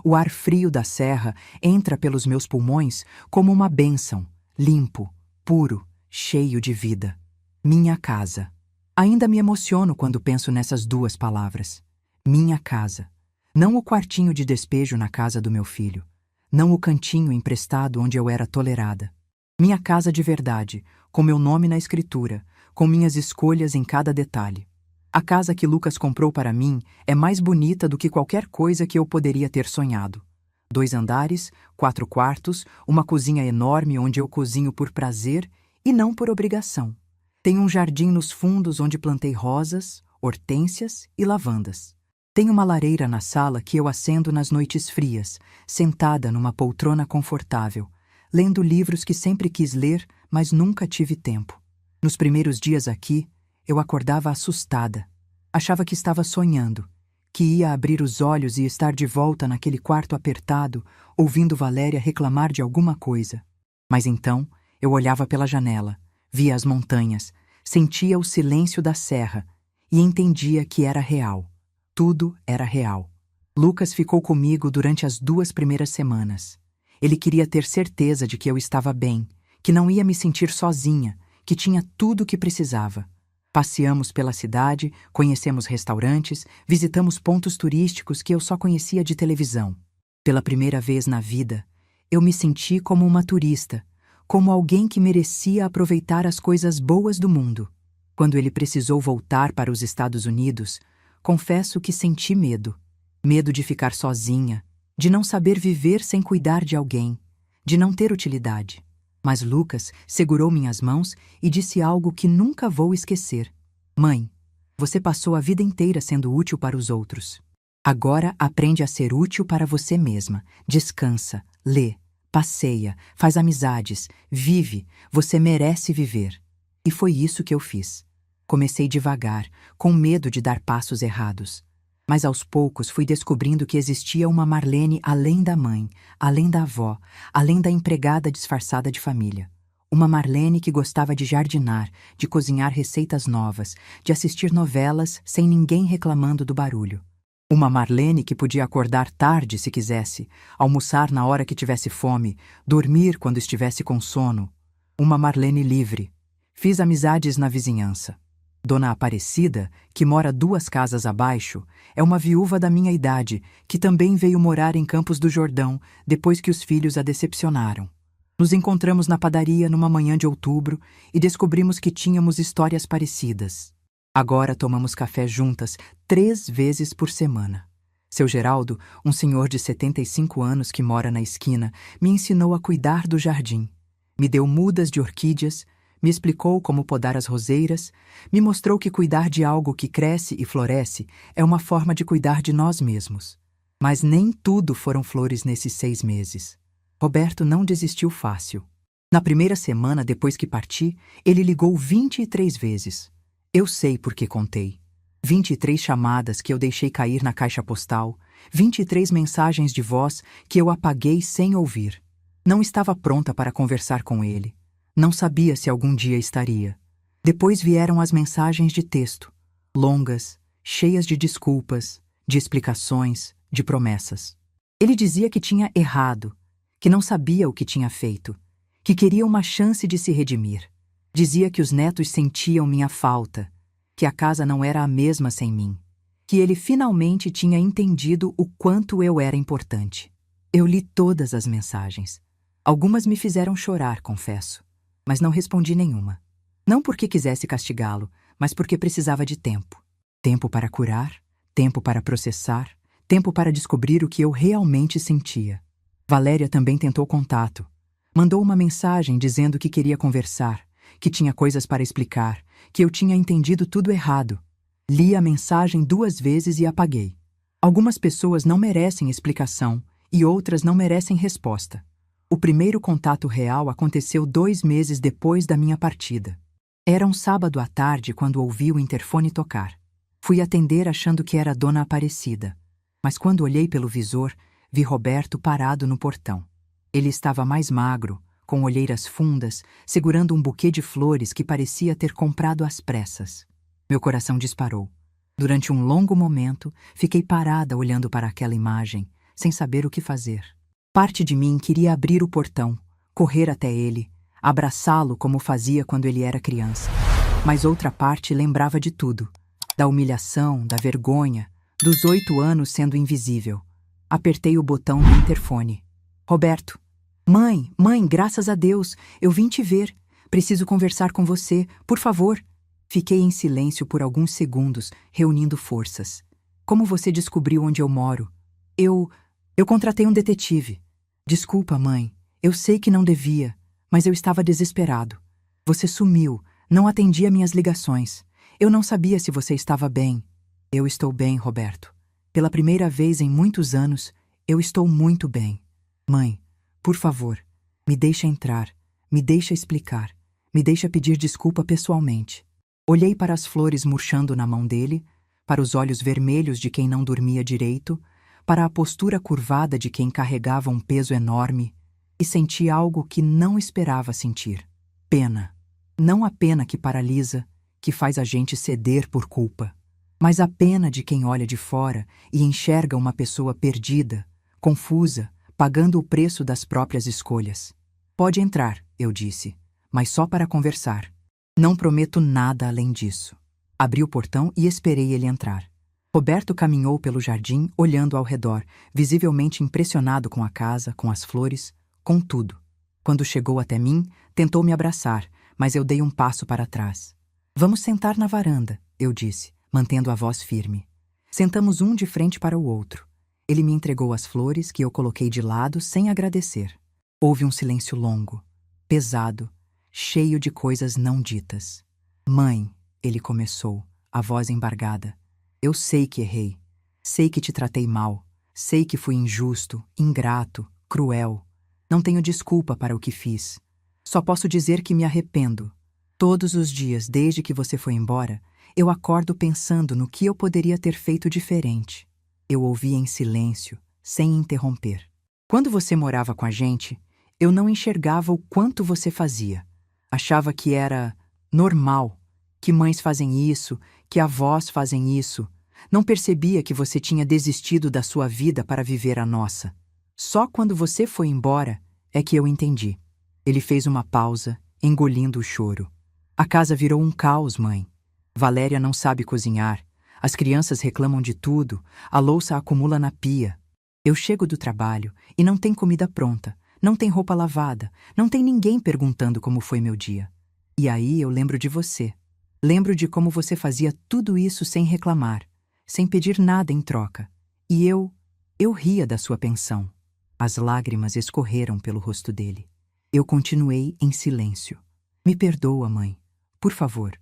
O ar frio da serra entra pelos meus pulmões como uma bênção, limpo, puro, cheio de vida. Minha casa. Ainda me emociono quando penso nessas duas palavras. Minha casa. Não o quartinho de despejo na casa do meu filho. Não o cantinho emprestado onde eu era tolerada. Minha casa de verdade, com meu nome na escritura, com minhas escolhas em cada detalhe. A casa que Lucas comprou para mim é mais bonita do que qualquer coisa que eu poderia ter sonhado. 2 andares, 4 quartos, uma cozinha enorme onde eu cozinho por prazer e não por obrigação. Tem um jardim nos fundos onde plantei rosas, hortênsias e lavandas. Tem uma lareira na sala que eu acendo nas noites frias, sentada numa poltrona confortável, lendo livros que sempre quis ler, mas nunca tive tempo. Nos primeiros dias aqui, eu acordava assustada. Achava que estava sonhando, que ia abrir os olhos e estar de volta naquele quarto apertado, ouvindo Valéria reclamar de alguma coisa. Mas então, eu olhava pela janela, via as montanhas, sentia o silêncio da serra e entendia que era real. Tudo era real. Lucas ficou comigo durante as 2 primeiras semanas. Ele queria ter certeza de que eu estava bem, que não ia me sentir sozinha, que tinha tudo o que precisava. Passeamos pela cidade, conhecemos restaurantes, visitamos pontos turísticos que eu só conhecia de televisão. Pela primeira vez na vida, eu me senti como uma turista, como alguém que merecia aproveitar as coisas boas do mundo. Quando ele precisou voltar para os Estados Unidos, confesso que senti medo. Medo de ficar sozinha, de não saber viver sem cuidar de alguém, de não ter utilidade. Mas Lucas segurou minhas mãos e disse algo que nunca vou esquecer. Mãe, você passou a vida inteira sendo útil para os outros. Agora aprende a ser útil para você mesma. Descansa, lê, passeia, faz amizades, vive. Você merece viver. E foi isso que eu fiz. Comecei devagar, com medo de dar passos errados. Mas aos poucos fui descobrindo que existia uma Marlene além da mãe, além da avó, além da empregada disfarçada de família. Uma Marlene que gostava de jardinar, de cozinhar receitas novas, de assistir novelas sem ninguém reclamando do barulho. Uma Marlene que podia acordar tarde se quisesse, almoçar na hora que tivesse fome, dormir quando estivesse com sono. Uma Marlene livre. Fiz amizades na vizinhança. Dona Aparecida, que mora 2 casas abaixo, é uma viúva da minha idade, que também veio morar em Campos do Jordão depois que os filhos a decepcionaram. Nos encontramos na padaria numa manhã de outubro e descobrimos que tínhamos histórias parecidas. Agora tomamos café juntas 3 vezes por semana. Seu Geraldo, um senhor de 75 anos que mora na esquina, me ensinou a cuidar do jardim. Me deu mudas de orquídeas, me explicou como podar as roseiras, me mostrou que cuidar de algo que cresce e floresce é uma forma de cuidar de nós mesmos. Mas nem tudo foram flores nesses 6 meses. Roberto não desistiu fácil. Na primeira semana depois que parti, ele ligou 23 vezes. Eu sei por que contei. 23 chamadas que eu deixei cair na caixa postal, 23 mensagens de voz que eu apaguei sem ouvir. Não estava pronta para conversar com ele. Não sabia se algum dia estaria. Depois vieram as mensagens de texto, longas, cheias de desculpas, de explicações, de promessas. Ele dizia que tinha errado, que não sabia o que tinha feito, que queria uma chance de se redimir. Dizia que os netos sentiam minha falta, que a casa não era a mesma sem mim, que ele finalmente tinha entendido o quanto eu era importante. Eu li todas as mensagens. Algumas me fizeram chorar, confesso, mas não respondi nenhuma. Não porque quisesse castigá-lo, mas porque precisava de tempo. Tempo para curar, tempo para processar, tempo para descobrir o que eu realmente sentia. Valéria também tentou contato. Mandou uma mensagem dizendo que queria conversar, que tinha coisas para explicar, que eu tinha entendido tudo errado. Li a mensagem 2 vezes e apaguei. Algumas pessoas não merecem explicação e outras não merecem resposta. O primeiro contato real aconteceu 2 meses depois da minha partida. Era um sábado à tarde quando ouvi o interfone tocar. Fui atender achando que era Dona Aparecida, mas quando olhei pelo visor, vi Roberto parado no portão. Ele estava mais magro, com olheiras fundas, segurando um buquê de flores que parecia ter comprado às pressas. Meu coração disparou. Durante um longo momento, fiquei parada olhando para aquela imagem, sem saber o que fazer. Parte de mim queria abrir o portão, correr até ele, abraçá-lo como fazia quando ele era criança. Mas outra parte lembrava de tudo. Da humilhação, da vergonha, dos 8 anos sendo invisível. Apertei o botão do interfone. Roberto. Mãe, graças a Deus, eu vim te ver. Preciso conversar com você, por favor. Fiquei em silêncio por alguns segundos, reunindo forças. Como você descobriu onde eu moro? Eu contratei um detetive. Desculpa, mãe. Eu sei que não devia, mas eu estava desesperado. Você sumiu, não atendia minhas ligações. Eu não sabia se você estava bem. Eu estou bem, Roberto. Pela primeira vez em muitos anos, eu estou muito bem. Mãe, por favor, me deixa entrar, me deixa explicar, me deixa pedir desculpa pessoalmente. Olhei para as flores murchando na mão dele, para os olhos vermelhos de quem não dormia direito, para a postura curvada de quem carregava um peso enorme, e senti algo que não esperava sentir. Pena. Não a pena que paralisa, que faz a gente ceder por culpa, mas a pena de quem olha de fora e enxerga uma pessoa perdida, confusa, pagando o preço das próprias escolhas. Pode entrar, eu disse, mas só para conversar. Não prometo nada além disso. Abri o portão e esperei ele entrar. Roberto caminhou pelo jardim, olhando ao redor, visivelmente impressionado com a casa, com as flores, com tudo. Quando chegou até mim, tentou me abraçar, mas eu dei um passo para trás. Vamos sentar na varanda, eu disse, mantendo a voz firme. Sentamos um de frente para o outro. Ele me entregou as flores que eu coloquei de lado sem agradecer. Houve um silêncio longo, pesado, cheio de coisas não ditas. Mãe, ele começou, a voz embargada. Eu sei que errei. Sei que te tratei mal. Sei que fui injusto, ingrato, cruel. Não tenho desculpa para o que fiz. Só posso dizer que me arrependo. Todos os dias, desde que você foi embora, eu acordo pensando no que eu poderia ter feito diferente. Eu ouvia em silêncio, sem interromper. Quando você morava com a gente, eu não enxergava o quanto você fazia. Achava que era normal, que mães fazem isso, que avós fazem isso. Não percebia que você tinha desistido da sua vida para viver a nossa. Só quando você foi embora é que eu entendi. Ele fez uma pausa, engolindo o choro. A casa virou um caos, mãe. Valéria não sabe cozinhar, as crianças reclamam de tudo, a louça acumula na pia. Eu chego do trabalho e não tem comida pronta, não tem roupa lavada, não tem ninguém perguntando como foi meu dia. E aí eu lembro de você. Lembro de como você fazia tudo isso sem reclamar, sem pedir nada em troca. E eu ria da sua pensão. As lágrimas escorreram pelo rosto dele. Eu continuei em silêncio. Me perdoa, mãe. Por favor,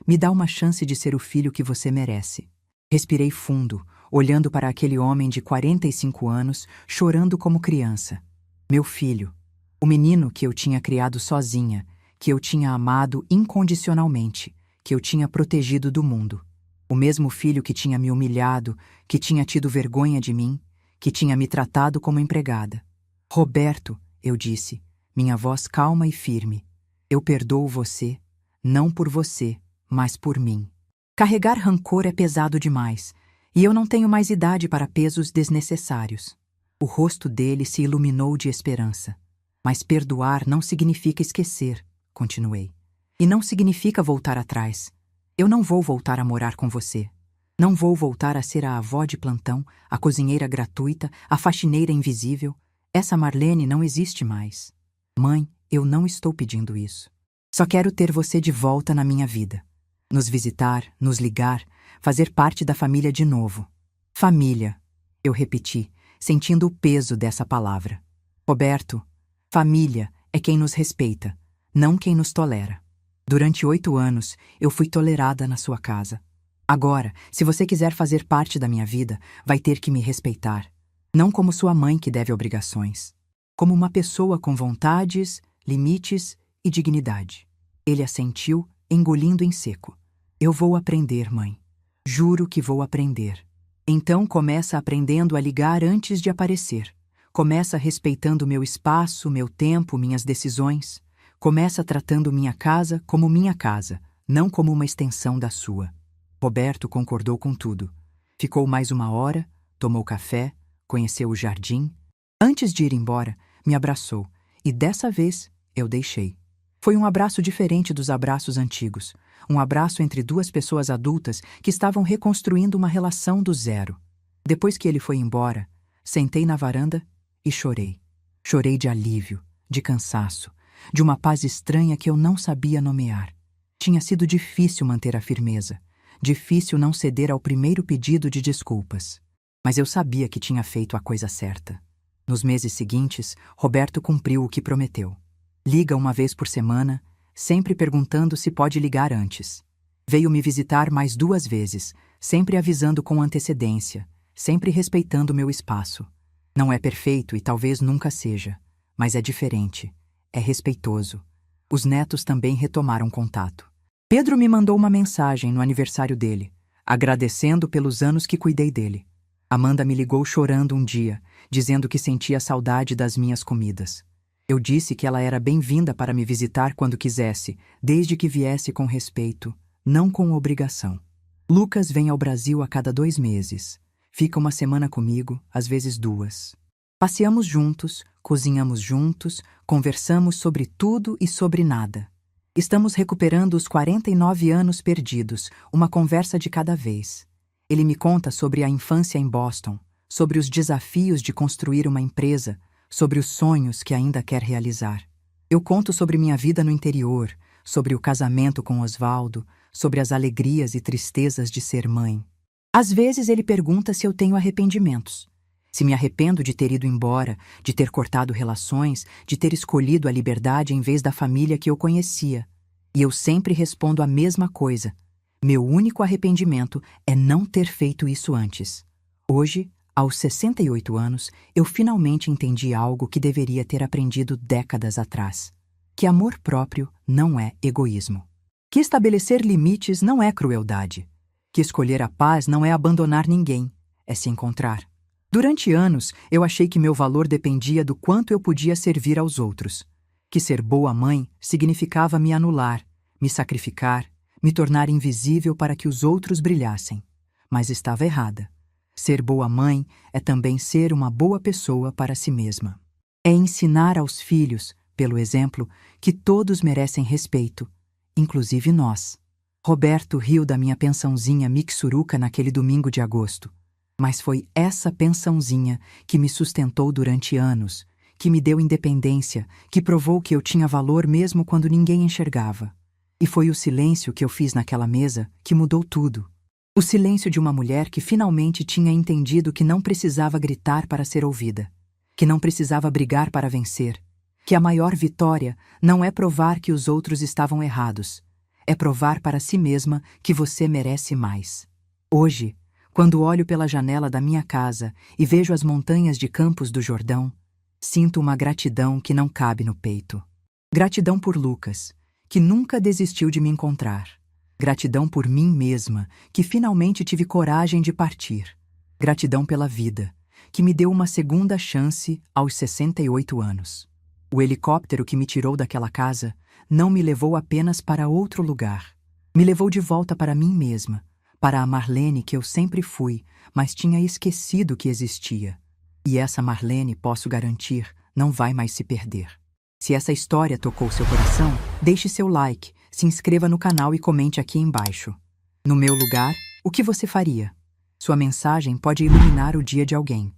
me dá uma chance de ser o filho que você merece. Respirei fundo, olhando para aquele homem de 45 anos, chorando como criança. Meu filho, o menino que eu tinha criado sozinha, que eu tinha amado incondicionalmente, que eu tinha protegido do mundo. O mesmo filho que tinha me humilhado, que tinha tido vergonha de mim, que tinha me tratado como empregada. Roberto, eu disse, minha voz calma e firme, eu perdoo você, não por você, mas por mim. Carregar rancor é pesado demais, e eu não tenho mais idade para pesos desnecessários. O rosto dele se iluminou de esperança. Mas perdoar não significa esquecer, continuei. E não significa voltar atrás. Eu não vou voltar a morar com você. Não vou voltar a ser a avó de plantão, a cozinheira gratuita, a faxineira invisível. Essa Marlene não existe mais. Mãe, eu não estou pedindo isso. Só quero ter você de volta na minha vida. Nos visitar, nos ligar, fazer parte da família de novo. Família, eu repeti, sentindo o peso dessa palavra. Roberto, família é quem nos respeita, não quem nos tolera. Durante 8 anos, eu fui tolerada na sua casa. Agora, se você quiser fazer parte da minha vida, vai ter que me respeitar. Não como sua mãe que deve obrigações. Como uma pessoa com vontades, limites e dignidade. Ele assentiu, engolindo em seco. Eu vou aprender, mãe. Juro que vou aprender. Então começa aprendendo a ligar antes de aparecer. Começa respeitando meu espaço, meu tempo, minhas decisões. Começa tratando minha casa como minha casa, não como uma extensão da sua. Roberto concordou com tudo. Ficou mais 1 hora, tomou café, conheceu o jardim. Antes de ir embora, me abraçou, e dessa vez eu deixei. Foi um abraço diferente dos abraços antigos. Um abraço entre 2 pessoas adultas que estavam reconstruindo uma relação do zero. Depois que ele foi embora, sentei na varanda e chorei. Chorei de alívio, de cansaço, de uma paz estranha que eu não sabia nomear. Tinha sido difícil manter a firmeza, difícil não ceder ao primeiro pedido de desculpas. Mas eu sabia que tinha feito a coisa certa. Nos meses seguintes, Roberto cumpriu o que prometeu. Liga 1 vez por semana, sempre perguntando se pode ligar antes. Veio me visitar mais 2 vezes, sempre avisando com antecedência, sempre respeitando meu espaço. Não é perfeito e talvez nunca seja, mas é diferente, é respeitoso. Os netos também retomaram contato. Pedro me mandou uma mensagem no aniversário dele, agradecendo pelos anos que cuidei dele. Amanda me ligou chorando um dia, dizendo que sentia saudade das minhas comidas. Eu disse que ela era bem-vinda para me visitar quando quisesse, desde que viesse com respeito, não com obrigação. Lucas vem ao Brasil a cada 2 meses. Fica 1 semana comigo, às vezes 2. Passeamos juntos, cozinhamos juntos, conversamos sobre tudo e sobre nada. Estamos recuperando os 49 anos perdidos, uma conversa de cada vez. Ele me conta sobre a infância em Boston, sobre os desafios de construir uma empresa, sobre os sonhos que ainda quer realizar. Eu conto sobre minha vida no interior, sobre o casamento com Osvaldo, sobre as alegrias e tristezas de ser mãe. Às vezes ele pergunta se eu tenho arrependimentos. Se me arrependo de ter ido embora, de ter cortado relações, de ter escolhido a liberdade em vez da família que eu conhecia. E eu sempre respondo a mesma coisa. Meu único arrependimento é não ter feito isso antes. Hoje, aos 68 anos, eu finalmente entendi algo que deveria ter aprendido décadas atrás. Que amor próprio não é egoísmo. Que estabelecer limites não é crueldade. Que escolher a paz não é abandonar ninguém, é se encontrar. Durante anos, eu achei que meu valor dependia do quanto eu podia servir aos outros. Que ser boa mãe significava me anular, me sacrificar, me tornar invisível para que os outros brilhassem. Mas estava errada. Ser boa mãe é também ser uma boa pessoa para si mesma. É ensinar aos filhos, pelo exemplo, que todos merecem respeito, inclusive nós. Roberto riu da minha pensãozinha mixuruca naquele domingo de agosto. Mas foi essa pensãozinha que me sustentou durante anos, que me deu independência, que provou que eu tinha valor mesmo quando ninguém enxergava. E foi o silêncio que eu fiz naquela mesa que mudou tudo. O silêncio de uma mulher que finalmente tinha entendido que não precisava gritar para ser ouvida, que não precisava brigar para vencer, que a maior vitória não é provar que os outros estavam errados, é provar para si mesma que você merece mais. Hoje, quando olho pela janela da minha casa e vejo as montanhas de Campos do Jordão, sinto uma gratidão que não cabe no peito. Gratidão por Lucas, que nunca desistiu de me encontrar. Gratidão por mim mesma, que finalmente tive coragem de partir. Gratidão pela vida, que me deu uma segunda chance aos 68 anos. O helicóptero que me tirou daquela casa não me levou apenas para outro lugar. Me levou de volta para mim mesma, para a Marlene que eu sempre fui, mas tinha esquecido que existia. E essa Marlene, posso garantir, não vai mais se perder. Se essa história tocou seu coração, deixe seu like, se inscreva no canal e comente aqui embaixo. No meu lugar, o que você faria? Sua mensagem pode iluminar o dia de alguém.